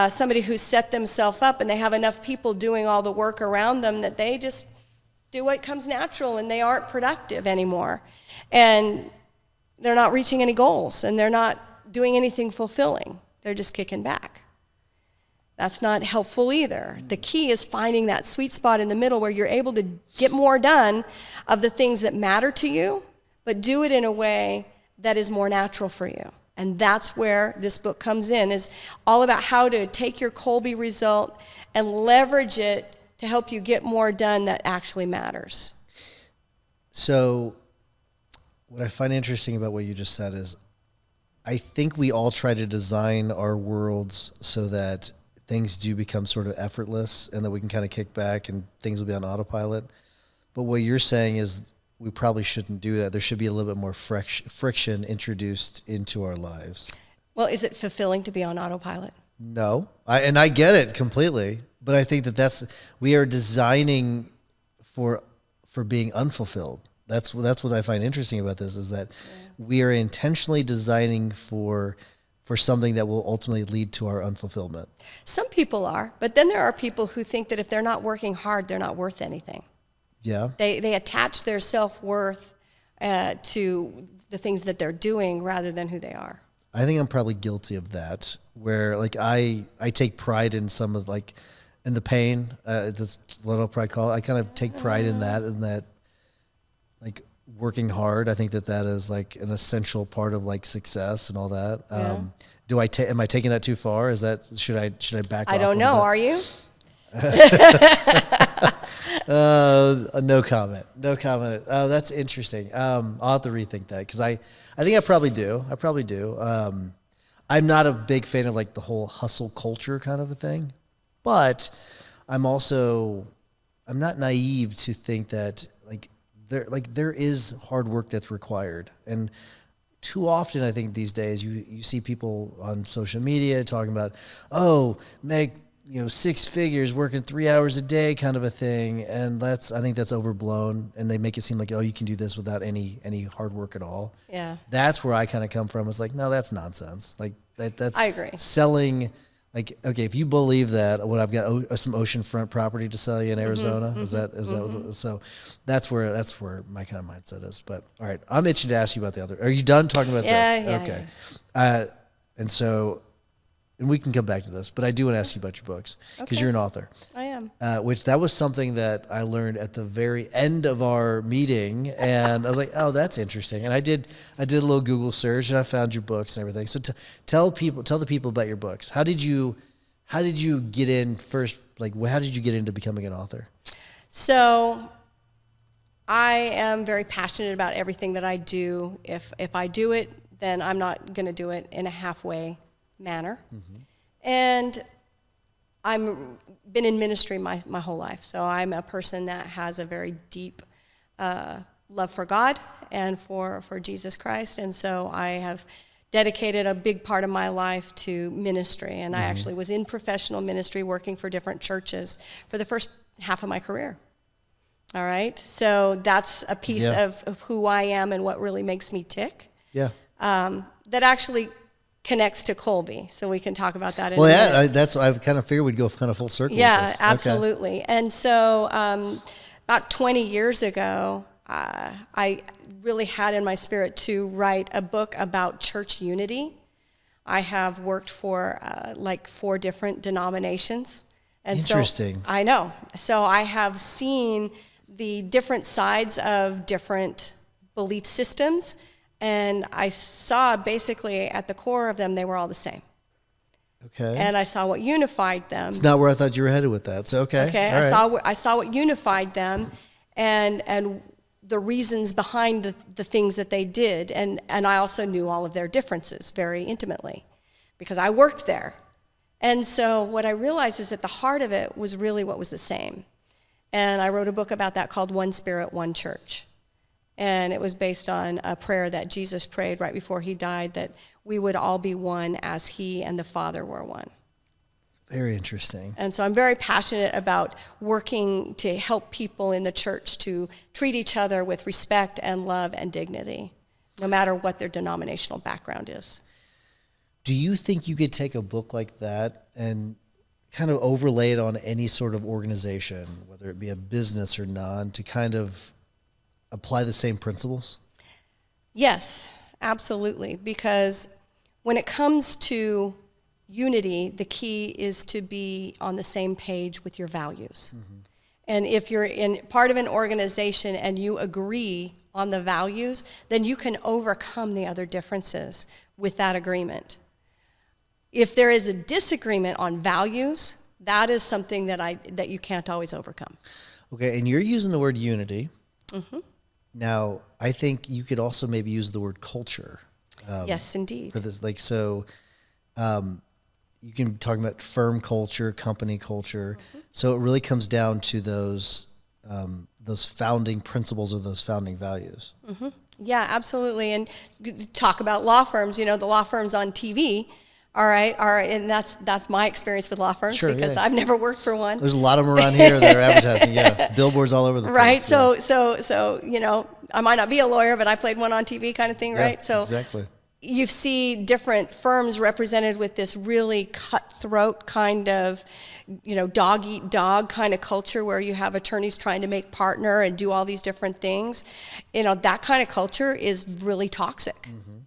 somebody who's set themselves up and they have enough people doing all the work around them that they just do what comes natural and they aren't productive anymore. And they're not reaching any goals and they're not doing anything fulfilling. They're just kicking back. That's not helpful either. The key is finding that sweet spot in the middle where you're able to get more done of the things that matter to you, but do it in a way that is more natural for you. And that's where this book comes in, is all about how to take your Kolbe result and leverage it to help you get more done that actually matters. So what I find interesting about what you just said is I think we all try to design our worlds so that things do become sort of effortless and that we can kind of kick back and things will be on autopilot. But what you're saying is we probably shouldn't do that. There should be a little bit more friction introduced into our lives. Well, is it fulfilling to be on autopilot? No, I get it completely, but I think that we are designing for being unfulfilled. That's what I find interesting about this, is that we are intentionally designing for something that will ultimately lead to our unfulfillment. Some people are, but then there are people who think that if they're not working hard, they're not worth anything. Yeah. They attach their self-worth to the things that they're doing rather than who they are. I think I'm probably guilty of that, where like I take pride in some of in the pain. That's what I'll probably call it. I kind of take pride in that like working hard. I think that is like an essential part of like success and all that. Yeah. Am I taking that too far? Should I back off? I don't know. Are you? No comment. No comment. Oh, that's interesting. I'll have to rethink that, because I think I probably do. I'm not a big fan of like the whole hustle culture kind of a thing, but I'm not naive to think that there is hard work that's required. And too often, I think these days you see people on social media talking about, make 6 figures working 3 hours a day kind of a thing. And I think that's overblown, and they make it seem like, you can do this without any hard work at all. Yeah. That's where I kind of come from. It's like, no, that's nonsense. Like that's I agree. Selling, like, okay, if you believe that, I've got some oceanfront property to sell you in Arizona. Is that so? That's where my kind of mindset is. But all right, I'm itching to ask you about the other. Are you done talking about this? Yeah. Okay. And we can come back to this, but I do want to ask you about your books, because you're an author. I am. Which that was something that I learned at the very end of our meeting, and I was like, "Oh, that's interesting." And I did a little Google search, and I found your books and everything. So tell the people about your books. How did you get in first? Like, how did you get into becoming an author? So, I am very passionate about everything that I do. If I do it, then I'm not going to do it in a halfway manner. And I'm been in ministry my whole life, so I'm a person that has a very deep love for God and for Jesus Christ, and so I have dedicated a big part of my life to ministry, and I actually was in professional ministry working for different churches for the first half of my career. All right, so that's a piece of who I am and what really makes me tick. Yeah. That actually connects to Kolbe, so we can talk about that in a minute. That's I kind of figured we'd go kind of full circle. Yeah, with this. absolutely. Okay. And so about 20 years ago, I really had in my spirit to write a book about church unity. I have worked for 4 different denominations. And interesting. So, I know. So I have seen the different sides of different belief systems, and I saw basically at the core of them, they were all the same. Okay. And I saw what unified them. It's not where I thought you were headed with that. So okay. Okay. I saw what unified them, and the reasons behind the things that they did, and I also knew all of their differences very intimately, because I worked there. And so what I realized is that the heart of it was really what was the same. And I wrote a book about that called One Spirit, One Church. And it was based on a prayer that Jesus prayed right before he died, that we would all be one as he and the Father were one. Very interesting. And so I'm very passionate about working to help people in the church to treat each other with respect and love and dignity, no matter what their denominational background is. Do you think you could take a book like that and kind of overlay it on any sort of organization, whether it be a business or non, to kind of apply the same principles? Yes, absolutely. Because when it comes to unity, the key is to be on the same page with your values. Mm-hmm. And if you're in part of an organization and you agree on the values, then you can overcome the other differences with that agreement. If there is a disagreement on values, that is something that you can't always overcome. Okay, and you're using the word unity. Mm-hmm. Now, I think you could also maybe use the word culture. Yes, indeed. For this, you can be talking about firm culture, company culture. Mm-hmm. So it really comes down to those founding principles or those founding values. Mm-hmm. Yeah, absolutely. And talk about law firms. You know, the law firms on TV All right, and that's my experience with law firms Sure, because yeah. I've never worked for one. There's a lot of them around here that are advertising. Yeah, billboards all over the Right. place. Yeah. So I might not be a lawyer, but I played one on TV kind of thing, Yeah, right? So exactly. you see different firms represented with this really cutthroat kind of, dog eat dog kind of culture where you have attorneys trying to make partner and do all these different things. That kind of culture is really toxic. Mm-hmm.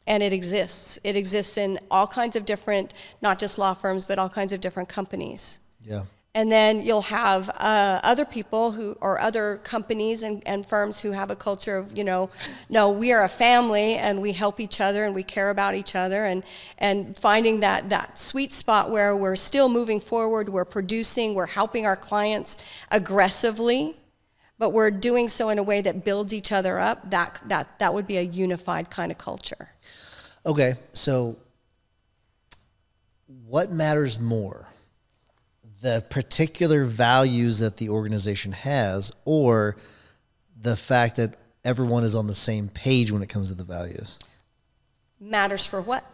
And it exists. It exists in all kinds of different, not just law firms, but all kinds of different companies. Yeah. And then you'll have other people or other companies and firms who have a culture of, no, we are a family and we help each other and we care about each other, and finding that sweet spot where we're still moving forward, we're producing, we're helping our clients aggressively, but we're doing so in a way that builds each other up. That would be a unified kind of culture. Okay, so what matters more? The particular values that the organization has, or the fact that everyone is on the same page when it comes to the values? Matters for what?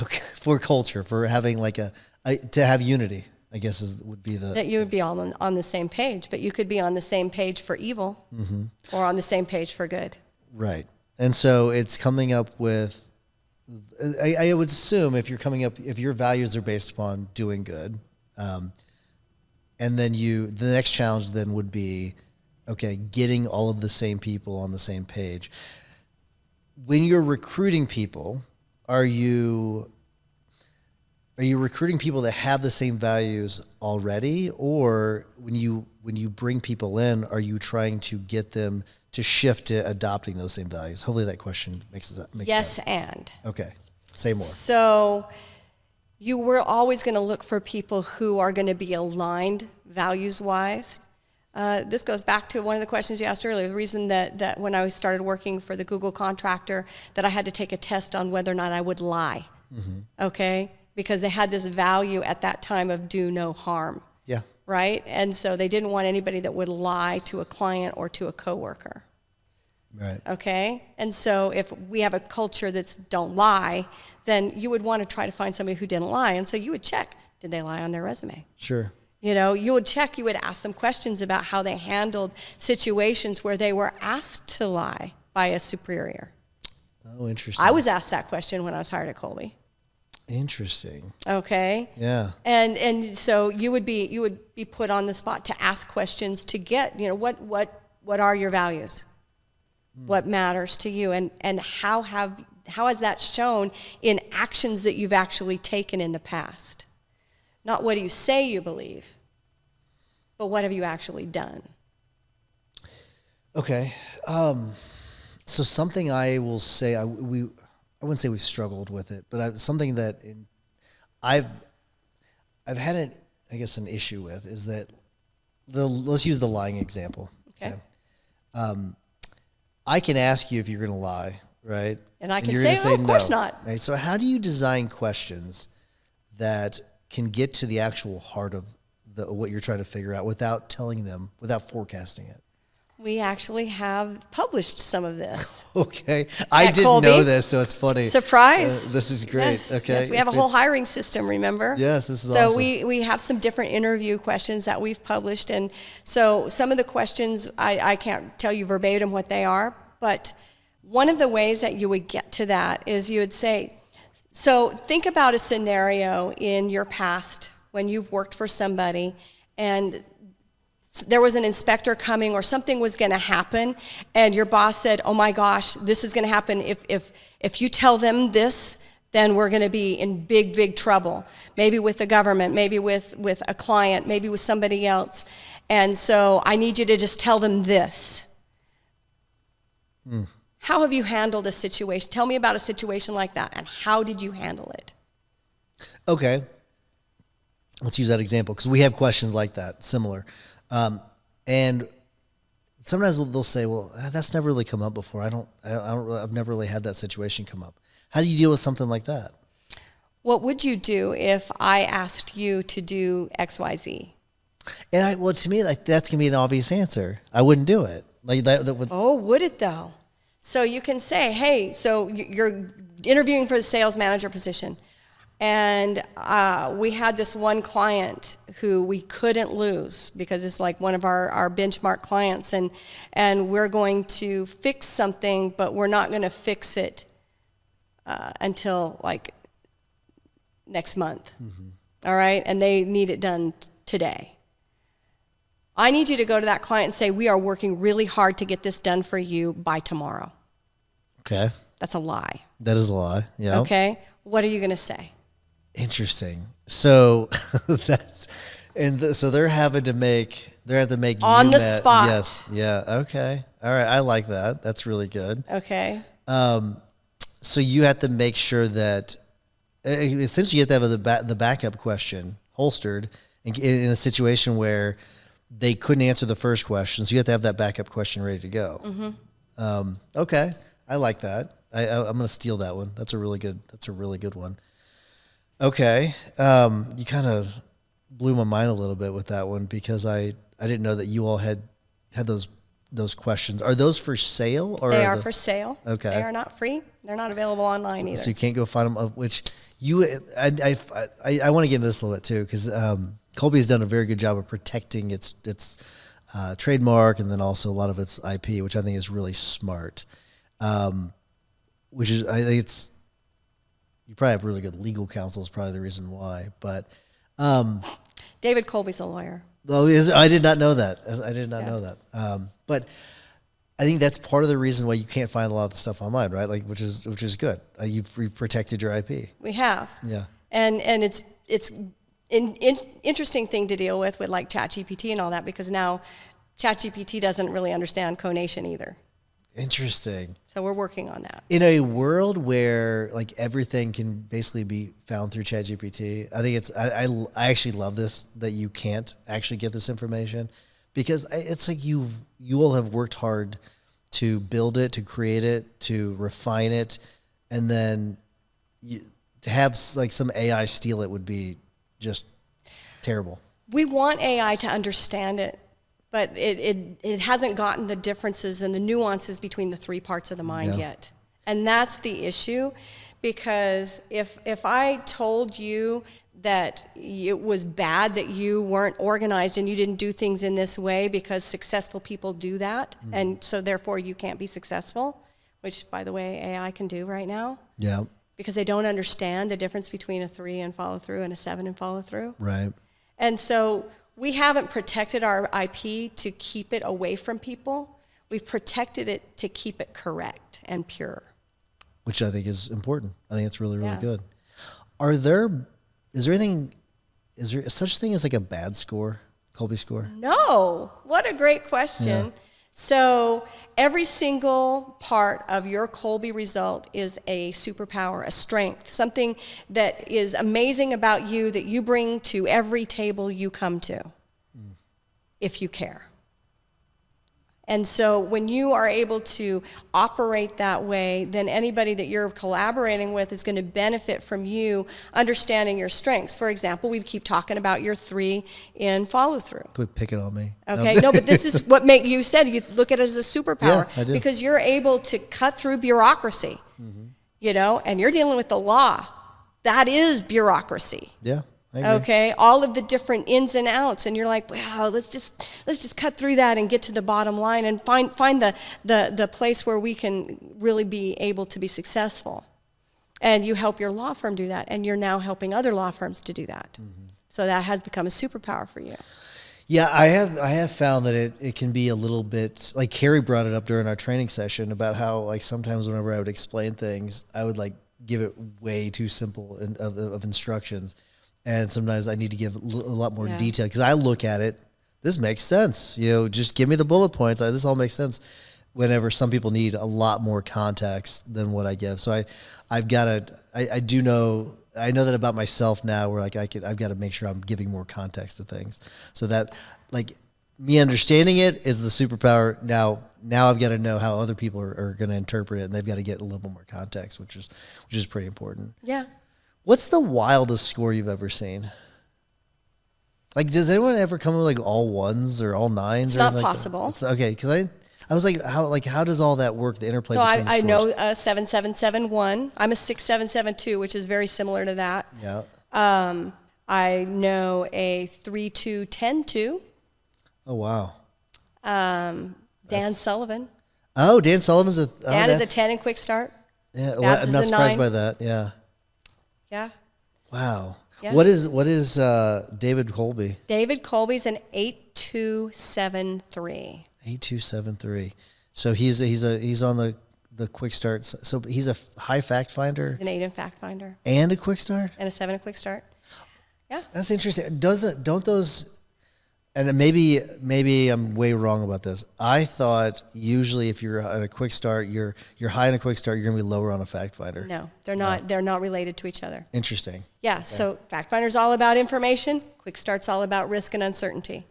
Okay, for culture, for having to have unity, I guess would be the... That you would be all on the same page, but you could be on the same page for evil, mm-hmm. or on the same page for good. Right. And so it's coming up with, I would assume if your values are based upon doing good, and then the next challenge then would be, okay, getting all of the same people on the same page. When you're recruiting people, are you recruiting people that have the same values already, or when you bring people in, are you trying to get them to shift to adopting those same values? Hopefully that question makes sense. Yes, and. Okay, say more. So you were always going to look for people who are going to be aligned values-wise. This goes back to one of the questions you asked earlier. The reason that when I started working for the Google contractor, that I had to take a test on whether or not I would lie. Mm-hmm. Okay? Because they had this value at that time of do no harm. Yeah. Right? And so they didn't want anybody that would lie to a client or to a coworker. Right. Okay? And so if we have a culture that's don't lie, then you would want to try to find somebody who didn't lie. And so you would check, did they lie on their resume? Sure. You would check, you would ask them questions about how they handled situations where they were asked to lie by a superior. Oh, interesting. I was asked that question when I was hired at Kolbe. Interesting. Okay. Yeah. And so you would be put on the spot to ask questions to get, what are your values? What matters to you, and how has that shown in actions that you've actually taken in the past? Not what do you say you believe, but what have you actually done? Okay. So something I will say, I wouldn't say we've struggled with it, but something that I've had an issue with is that let's use the lying example. Okay. I can ask you if you're going to lie, right? And I can say, of course not. Right? So how do you design questions that can get to the actual heart of what you're trying to figure out without telling them, without forecasting it? We actually have published some of this. Okay. I didn't Kolbe. know this, so it's funny. Surprise. This is great. Yes, okay. yes, we have a whole hiring system, remember? Yes, this is awesome. So we have some different interview questions that we've published. And so some of the questions, I can't tell you verbatim what they are, but one of the ways that you would get to that is you would say, so think about a scenario in your past when you've worked for somebody and there was an inspector coming or something was going to happen and your boss said, oh my gosh, this is going to happen. If you tell them this, then we're going to be in big, big trouble. Maybe with the government, maybe with a client, maybe with somebody else. And so I need you to just tell them this. How have you handled a situation? Tell me about a situation like that, and how did you handle it? Okay. Let's use that example, because we have questions like that, similar. And sometimes they'll say, well, that's never really come up before. I've never really had that situation come up. How do you deal with something like that? What would you do if I asked you to do X, Y, Z? And to me, that's gonna be an obvious answer. I wouldn't do it. Oh, would it though? So you can say, hey, so you're interviewing for the sales manager position. And we had this one client who we couldn't lose because it's like one of our benchmark clients, and we're going to fix something, but we're not going to fix it until like next month. All right? And they need it done today. I need you to go to that client and say, we are working really hard to get this done for you by tomorrow. Okay. That's a lie. That is a lie. Yeah. Okay. What are you going to say? Interesting. So so they're having to make On you the spot. Yes. Yeah. Okay. All right. I like that. That's really good. Okay. So you have to make sure that essentially you have to have the backup question holstered in a situation where they couldn't answer the first question. So you have to have that backup question ready to go. Okay. I like that. I'm going to steal that one. That's a really good one. Okay. You kind of blew my mind a little bit with that one because I didn't know that you all had those questions. Are those for sale or they are for sale? Okay. They are not free. They're not available online either. So you can't go find them, which I want to get into this a little bit too, because Kolbe has done a very good job of protecting its trademark and then also a lot of its IP, which I think is really smart. Which is, I think you probably have really good legal counsel is probably the reason why, but. David Kolbe's a lawyer. Well, I did not know that. I did not know that. But I think that's part of the reason why you can't find a lot of the stuff online, right? Like, which is good. You've protected your IP. We have. Yeah. And it's an interesting thing to deal with like ChatGPT and all that, because now ChatGPT doesn't really understand conation either. Interesting. So we're working on that. In a world where like everything can basically be found through ChatGPT, I think I actually love this, that you can't actually get this information, because it's like you all have worked hard to build it, to create it, to refine it, and then to have like some AI steal it would be just terrible. We want AI to understand it, but it hasn't gotten the differences and the nuances between the three parts of the mind yet. And that's the issue, because if I told you that it was bad that you weren't organized and you didn't do things in this way because successful people do that, and so therefore you can't be successful, which, by the way, AI can do right now. Yeah. Because they don't understand the difference between a 3 and follow through and a 7 and follow through. Right. And so we haven't protected our IP to keep it away from people. We've protected it to keep it correct and pure. Which I think is important. I think it's really, really good. Is there such thing as like a bad score, Kolbe score? No. What a great question. Yeah. So every single part of your Kolbe result is a superpower, a strength, something that is amazing about you that you bring to every table you come to, if you care. And so when you are able to operate that way, then anybody that you're collaborating with is going to benefit from you understanding your strengths. For example, we keep talking about your 3 in follow-through. Quit picking on me. Okay, no, but this is what you said, you look at it as a superpower. Yeah, I do. Because you're able to cut through bureaucracy, and you're dealing with the law. That is bureaucracy. Yeah. I agree. Okay, all of the different ins and outs, and you're like, wow, let's just cut through that and get to the bottom line and find the place where we can really be able to be successful. And you help your law firm do that, and you're now helping other law firms to do that. So that has become a superpower for you. Yeah, I have found that it can be a little bit, like Carrie brought it up during our training session about how like sometimes whenever I would explain things, I would like give it way too simple of instructions. And sometimes I need to give a lot more detail, because I look at it, this makes sense. Just give me the bullet points. This all makes sense. Whenever some people need a lot more context than what I give. So I know that about myself now, where like I've got to make sure I'm giving more context to things, so that like me understanding it is the superpower. Now I've got to know how other people are going to interpret it, and they've got to get a little bit more context, which is pretty important. Yeah. What's the wildest score you've ever seen? Like, does anyone ever come with like all 1s or all 9s? It's not possible. Okay, because I was how does all that work? The interplay So between the I scores? know 7771. I'm a 6772, which is very similar to that. Yeah. I know a 3210-2. Oh wow. Dan Sullivan. Oh, Dan Sullivan's a. Oh, Dan is a 10 in quick start. Yeah, Babs I'm is not a surprised 9. by that. Yeah. Yeah. Wow. Yeah. What is David Kolbe? David Colby's an 8273. 8273. So he's on the quick start. So he's a high fact finder He's an 8 in fact finder and a quick start. and a 7 in quick start. Yeah. That's interesting. Don't those? And maybe I'm way wrong about this. I thought usually if you're at a quick start, you're high in a quick start, you're gonna be lower on a fact finder. No, they're not. They're not related to each other. Interesting. Yeah. Okay. So fact finder's all about information. Quick start's all about risk and uncertainty.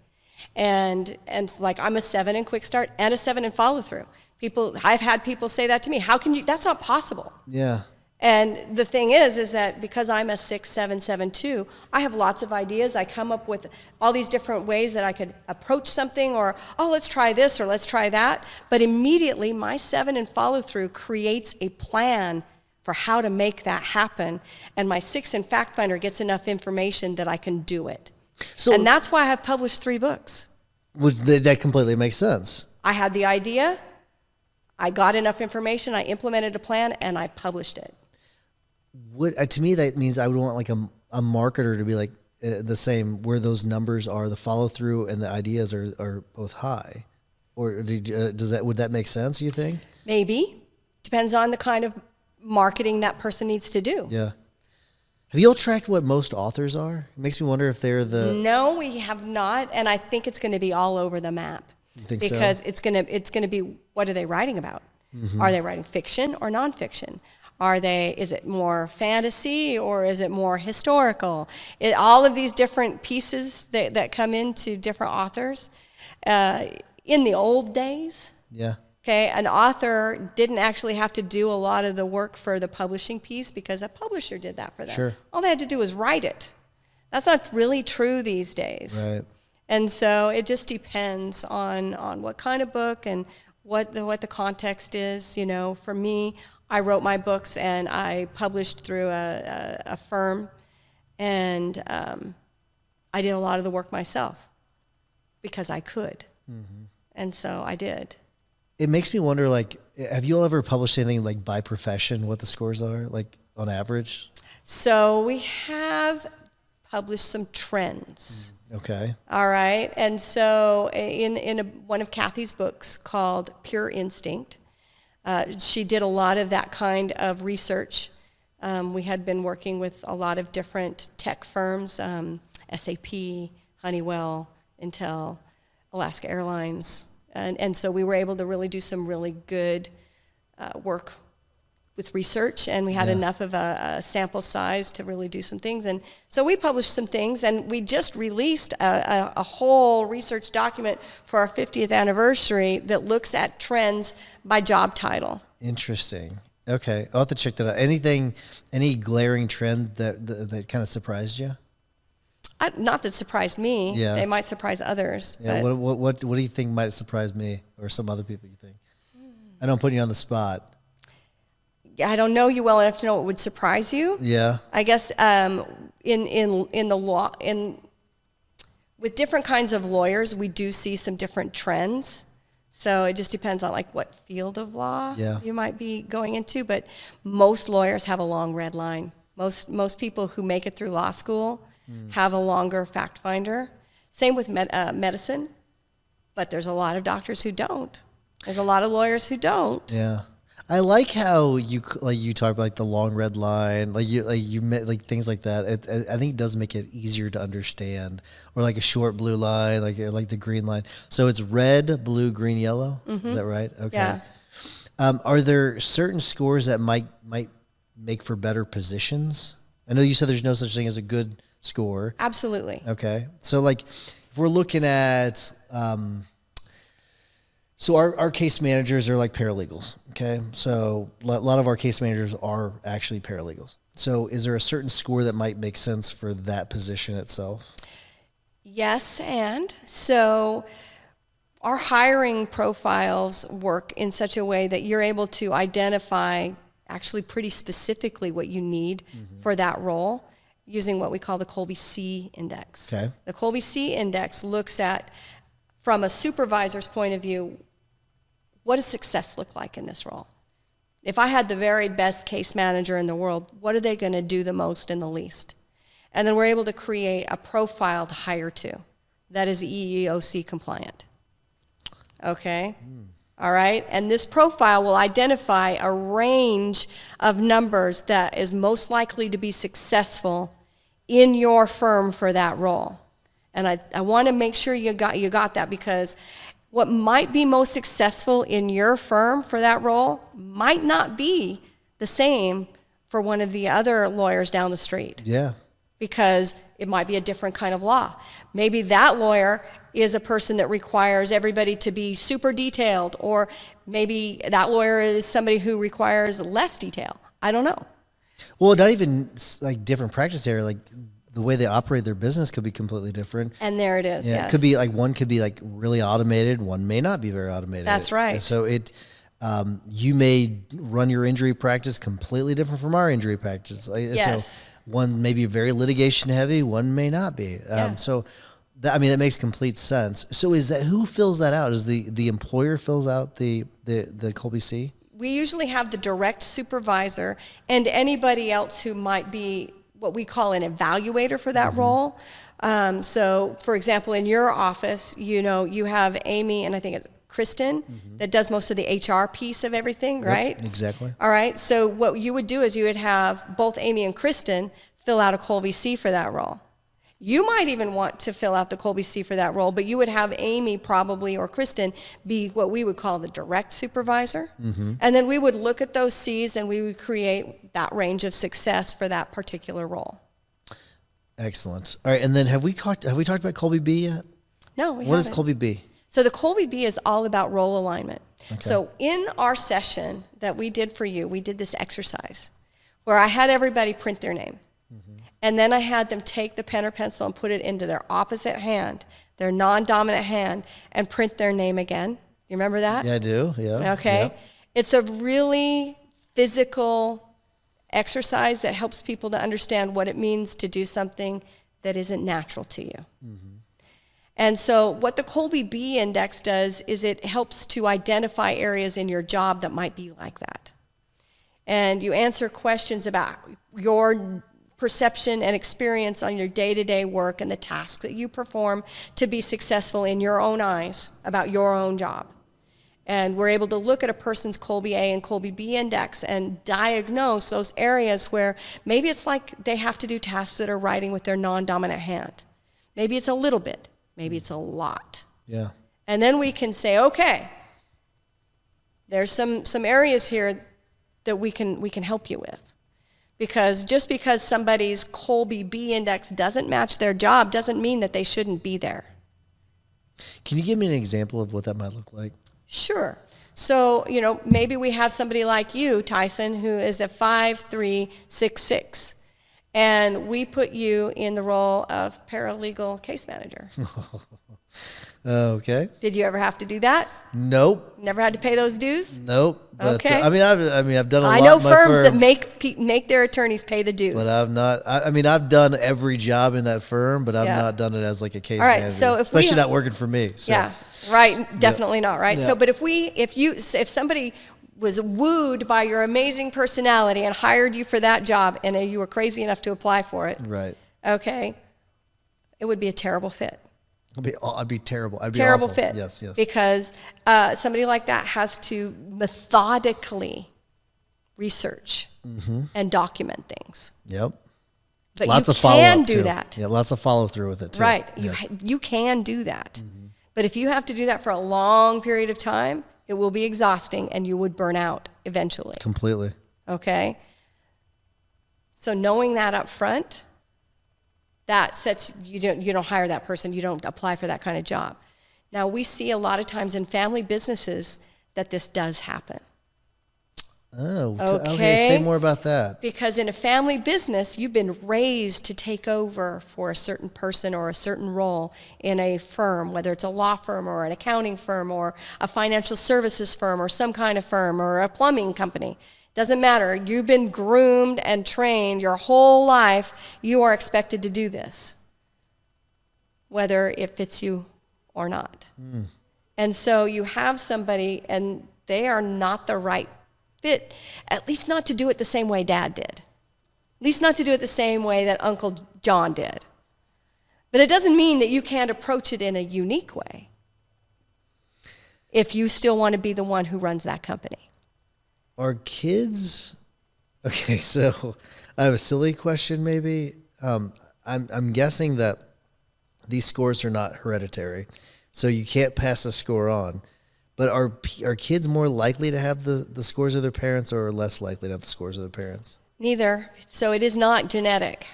And like I'm a 7 in quick start and a 7 in follow through. I've had people say that to me. How can you? That's not possible. Yeah. And the thing is that because I'm a 6772, I have lots of ideas. I come up with all these different ways that I could approach something, or, oh, let's try this, or let's try that. But immediately, my 7 in follow-through creates a plan for how to make that happen. And my 6 in fact finder gets enough information that I can do it. So, and that's why I've published 3 books. That completely makes sense. I had the idea, I got enough information, I implemented a plan, and I published it. To me, that means I would want like a marketer to be like the same, where those numbers are, the follow through and the ideas are both high, or would that make sense? You think? Maybe. Depends on the kind of marketing that person needs to do. Yeah. Have you all tracked what most authors are? It makes me wonder if they're the. No, we have not, and I think it's going to be all over the map. You think because so? it's going to be, what are they writing about? Mm-hmm. Are they writing fiction or nonfiction? Is it more fantasy or is it more historical? All of these different pieces that come into different authors. In the old days, Yeah. okay, an author didn't actually have to do a lot of the work for the publishing piece because a publisher did that for them. Sure. All they had to do was write it. That's not really true these days. Right. And so it just depends on what kind of book and what the context is. You know, for me, I wrote my books and I published through a firm, and I did a lot of the work myself because I could. Mm-hmm. And so I did. It makes me wonder, like, have you all ever published anything like by profession, what the scores are, like on average? So we have published some trends. Okay. All right. And so in one of Kathy's books called Pure Instinct, she did a lot of that kind of research. We had been working with a lot of different tech firms, SAP, Honeywell, Intel, Alaska Airlines. And so we were able to really do some really good work with research, and we had enough of a sample size to really do some things. And so we published some things, and we just released a whole research document for our 50th anniversary that looks at trends by job title. Interesting. Okay. I'll have to check that out. Any glaring trend that kind of surprised you? Not that surprised me. Yeah. They might surprise others. Yeah. But What do you think might surprise me or some other people you think? I don't put you on the spot. I don't know you well enough to know what would surprise you. Yeah. I guess in the law, with different kinds of lawyers, we do see some different trends. So it just depends on like what field of law you might be going into. But most lawyers have a long red line. Most people who make it through law school have a longer fact finder. Same with medicine, but there's a lot of doctors who don't. There's a lot of lawyers who don't. Yeah. I like how you talk about like the long red line, like things like that. I think it does make it easier to understand, or like a short blue line, like the green line. So it's red, blue, green, yellow. Mm-hmm. Is that right? Okay. Yeah. Are there certain scores that might make for better positions? I know you said there's no such thing as a good score. Absolutely. Okay. So like if we're looking at so our case managers are like paralegals, okay? So a lot of our case managers are actually paralegals. So is there a certain score that might make sense for that position itself? Yes, and so our hiring profiles work in such a way that you're able to identify actually pretty specifically what you need for that role using what we call the Kolbe C index. Okay. The Kolbe C index looks at, from a supervisor's point of view, what does success look like in this role? If I had the very best case manager in the world, what are they going to do the most and the least? And then we're able to create a profile to hire to that is EEOC compliant. Okay? All right? And this profile will identify a range of numbers that is most likely to be successful in your firm for that role. And I want to make sure you got that, because what might be most successful in your firm for that role might not be the same for one of the other lawyers down the street. Yeah. Because it might be a different kind of law. Maybe that lawyer is a person that requires everybody to be super detailed, or maybe that lawyer is somebody who requires less detail. I don't know. Well, not even like different practice area, like the way they operate their business could be completely different. And there it is. Yeah, Yes. it could be like one could be like really automated, one may not be very automated. That's right. And so you may run your injury practice completely different from our injury practice. Yes. So one may be very litigation heavy, one may not be. Yeah. So that makes complete sense. So is that, who fills that out? Is the employer fills out the Kolbe C? We usually have the direct supervisor and anybody else who might be what we call an evaluator for that role. So, for example, in your office, you have Amy, and I think it's Kristen, that does most of the HR piece of everything, right? Yep, exactly. All right. So what you would do is you would have both Amy and Kristen fill out a Kolbe C for that role. You might even want to fill out the Kolbe C for that role, but you would have Amy probably, or Kristen, be what we would call the direct supervisor. And then we would look at those C's and we would create that range of success for that particular role. Excellent. All right, and then have we talked about Kolbe B yet? No, we What is haven't. Kolbe B? So the Kolbe B is all about role alignment. Okay. So in our session that we did for you, we did this exercise where I had everybody print their name. And then I had them take the pen or pencil and put it into their opposite hand, their non-dominant hand, and print their name again. You remember that? Yeah, I do. Yeah. Okay. Yep. It's a really physical exercise that helps people to understand what it means to do something that isn't natural to you. And so what the Kolbe B index does is it helps to identify areas in your job that might be like that. And you answer questions about your perception and experience on your day-to-day work and the tasks that you perform to be successful in your own eyes about your own job. And we're able to look at a person's Kolbe A and Kolbe B index and diagnose those areas where maybe it's like they have to do tasks that are writing with their non-dominant hand. Maybe it's a little bit, maybe it's a lot. Yeah. And then we can say, okay, there's some areas here that we can help you with. Because just because somebody's Kolbe B index doesn't match their job doesn't mean that they shouldn't be there. Can you give me an example of what that might look like? Sure. So, maybe we have somebody like you, Tyson, who is a 5'3", 6'6", and we put you in the role of paralegal case manager. Okay. Did you ever have to do that? Nope. Never had to pay those dues? Nope. But, Okay. I've done a lot. I know in my firms firm, that make their attorneys pay the dues. but I've not. I've done every job in that firm, but I've Yeah. not done it as like a case All right, manager. so if we- especially not working for me. So. Yeah, right. Definitely not, right? Yeah. So, but if somebody was wooed by your amazing personality and hired you for that job, and you were crazy enough to apply for it, Right. okay, it would be a terrible fit. I'd be terrible. I'd be Terrible awful. fit. Yes. Because somebody like that has to methodically research and document things. Yep. But Lots you of follow can up do too. that. Yeah, lots of follow through with it too. Right. Yeah. You can do that. But if you have to do that for a long period of time, it will be exhausting and you would burn out eventually. Completely. Okay? So knowing that up front, that sets you don't hire that person, you don't apply for that kind of job. Now we see a lot of times in family businesses that this does happen. Oh, okay. Say more about that. Because in a family business, you've been raised to take over for a certain person or a certain role in a firm, whether it's a law firm or an accounting firm or a financial services firm or some kind of firm or a plumbing company. Doesn't matter. You've been groomed and trained your whole life. You are expected to do this, whether it fits you or not. And so you have somebody, and they are not the right fit, at least not to do it the same way Dad did. At least not to do it the same way that Uncle John did. But it doesn't mean that you can't approach it in a unique way if you still want to be the one who runs that company. Are kids... Okay, so I have a silly question maybe. I'm guessing that these scores are not hereditary, so you can't pass a score on. But are kids more likely to have the scores of their parents or less likely to have the scores of their parents? Neither. So it is not genetic.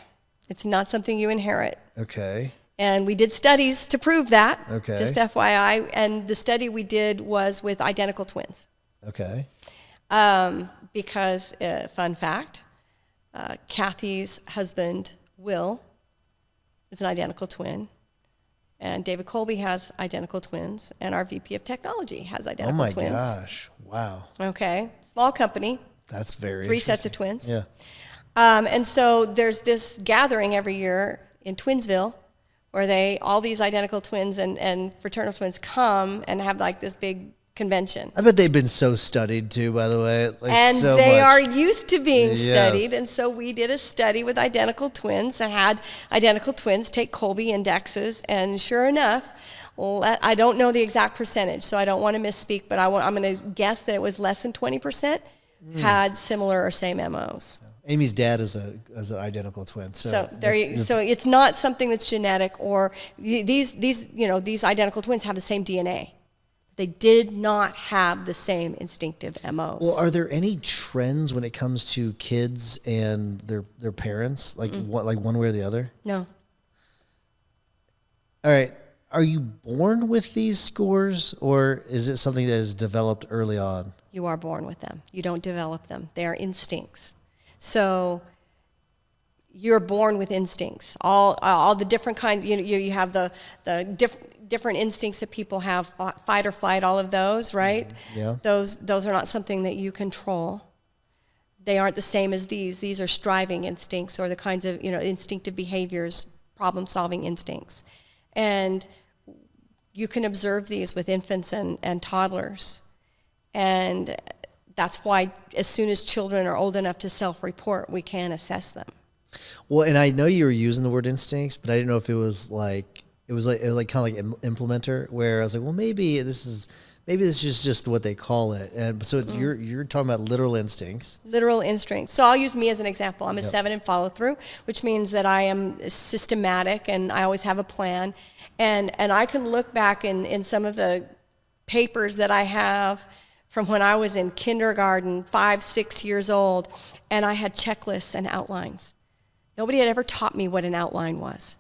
It's not something you inherit. Okay. And we did studies to prove that, Okay. just FYI. And the study we did was with identical twins. Okay. Because, fun fact, Kathy's husband, Will, is an identical twin. And David Kolbe has identical twins, and our VP of Technology has identical twins. Oh my gosh! Wow. Okay, small company. That's very 3 sets of twins. Yeah. And so there's this gathering every year in Twinsville, where all these identical twins and fraternal twins come and have like this big convention. I bet they've been so studied too, by the way. Like, and so they much. are used to being Yes. studied. And so we did a study with identical twins and had identical twins take Kolbe indexes. And sure enough, I don't know the exact percentage, so I don't want to misspeak, but I'm going to guess that it was less than 20% had similar or same MOs. Amy's dad is an identical twin. So it's not something that's genetic, or these identical twins have the same DNA. They did not have the same instinctive MOs. Well, are there any trends when it comes to kids and their parents, like one way or the other? No. All right. Are you born with these scores, or is it something that is developed early on? You are born with them. You don't develop them. They are instincts. So you're born with instincts. All the different kinds. You have the different instincts that people have, fight or flight, all of those, right? Yeah. Those are not something that you control. They aren't the same as these. These are striving instincts, or the kinds of instinctive behaviors, problem-solving instincts. And you can observe these with infants and toddlers. And that's why as soon as children are old enough to self-report, we can assess them. Well, and I know you were using the word instincts, but I didn't know if it was kind of like implementer, where I was like, well, maybe this is just what they call it. And so you're talking about literal instincts. Literal instincts. So I'll use me as an example. I'm a 7 in follow through, which means that I am systematic and I always have a plan. And I can look back in some of the papers that I have from when I was in kindergarten, 5, 6 years old, and I had checklists and outlines. Nobody had ever taught me what an outline was.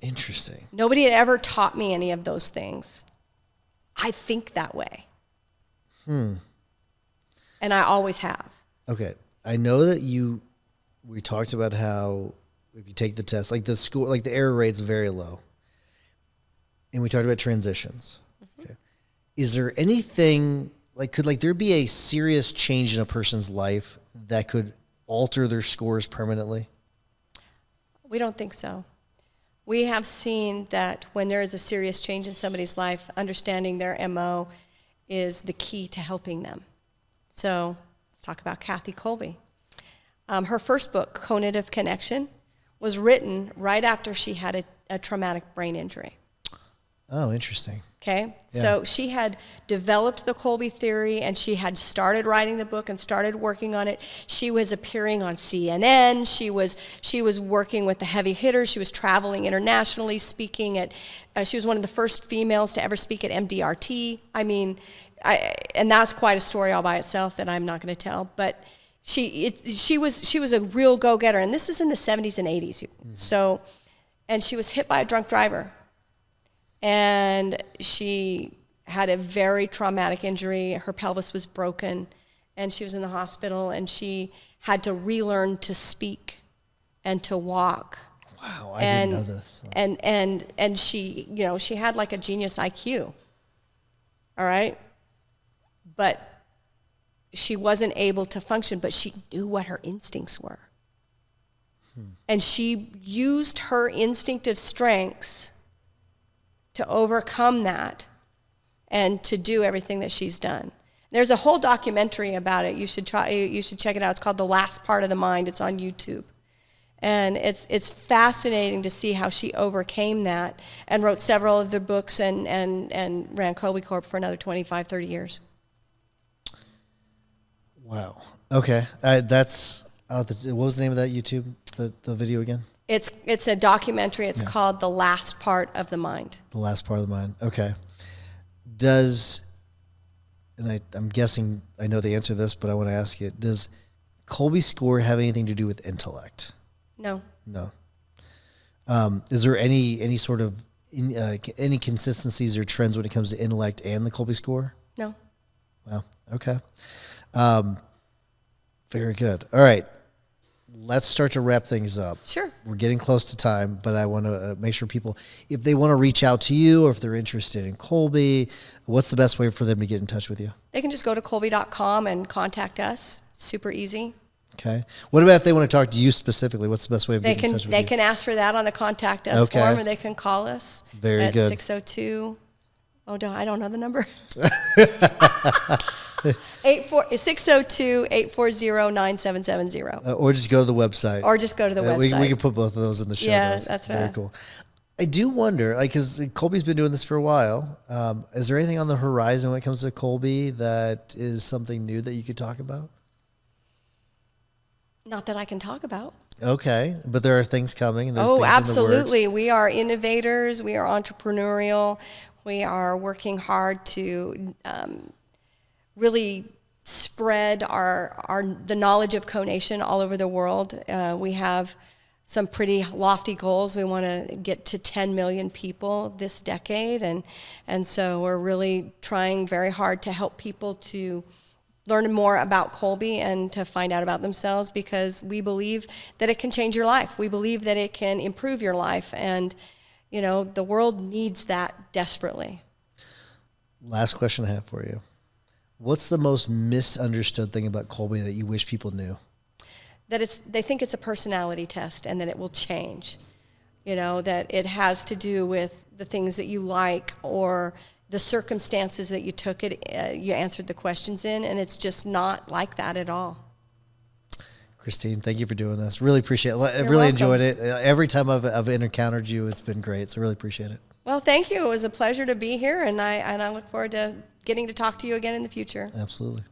Interesting. Nobody had ever taught me any of those things. I think that way. And I always have. Okay. I know that we talked about how if you take the test, like the error rate's very low. And we talked about transitions. Okay. Is there anything, could there be a serious change in a person's life that could alter their scores permanently? We don't think so. We have seen that when there is a serious change in somebody's life, understanding their MO is the key to helping them. So let's talk about Kathy Kolbe. Her first book, Cognitive Connection, was written right after she had a traumatic brain injury. Oh, interesting. Okay, Yeah. so she had developed the Kolbe theory, and she had started writing the book and started working on it. She was appearing on CNN. She was working with the heavy hitters. She was traveling internationally, speaking at. She was one of the first females to ever speak at MDRT. I mean, and that's quite a story all by itself that I'm not going to tell. But she was a real go-getter, and this is in the 70s and 80s. So, and she was hit by a drunk driver. And she had a very traumatic injury. Her pelvis was broken, and she was in the hospital, and she had to relearn to speak and to walk. Wow, I didn't know this. And she, you know, she had like a genius IQ. All right? But she wasn't able to function, but she knew what her instincts were. And she used her instinctive strengths to overcome that and to do everything that she's done. There's a whole documentary about it. You should check it out. It's called The Last Part of the Mind. It's on YouTube. And it's fascinating to see how she overcame that and wrote several other books and ran Kolbe Corp for another 25, 30 years. Wow. Okay. What was the name of that YouTube, the video again? It's a documentary. It's called The Last Part of the Mind. The Last Part of the Mind. Okay. I'm guessing I know the answer to this, but I want to ask it. Does Kolbe score have anything to do with intellect? No. No. Is there any sort of any consistencies or trends when it comes to intellect and the Kolbe score? No. Wow. Okay. Very good. All right. Let's start to wrap things up. Sure. We're getting close to time, but I want to make sure people, if they want to reach out to you or if they're interested in Kolbe, what's the best way for them to get in touch with you? They can just go to Kolbe.com and contact us. Super easy. Okay. What about if they want to talk to you specifically? What's the best way of getting in touch with you? They can ask for that on the contact us form, or they can call us Very good. 602. I don't know the number. 602-840-9770. Or just go to the website. We can put both of those in the show notes. That's Very right. cool. I do wonder, because Kolbe's been doing this for a while. Is there anything on the horizon when it comes to Kolbe that is something new that you could talk about? Not that I can talk about. Okay, but there are things coming. And there's things absolutely. In the works. We are innovators. We are entrepreneurial. We are working hard to really spread the knowledge of conation all over the world. We have some pretty lofty goals. We want to get to 10 million people this decade, and so we're really trying very hard to help people to learn more about Kolbe and to find out about themselves, because we believe that it can change your life. We believe that it can improve your life, and you know, the world needs that desperately. Last question I have for you. What's the most misunderstood thing about Kolbe that you wish people knew? That they think it's a personality test and that it will change. You know, that it has to do with the things that you like or the circumstances that you took it, you answered the questions in, and it's just not like that at all. Christine, thank you for doing this. Really appreciate it. I You're really welcome. enjoyed it. Every time I've encountered you, it's been great. So really appreciate it. Well, thank you. It was a pleasure to be here, and I look forward to getting to talk to you again in the future. Absolutely.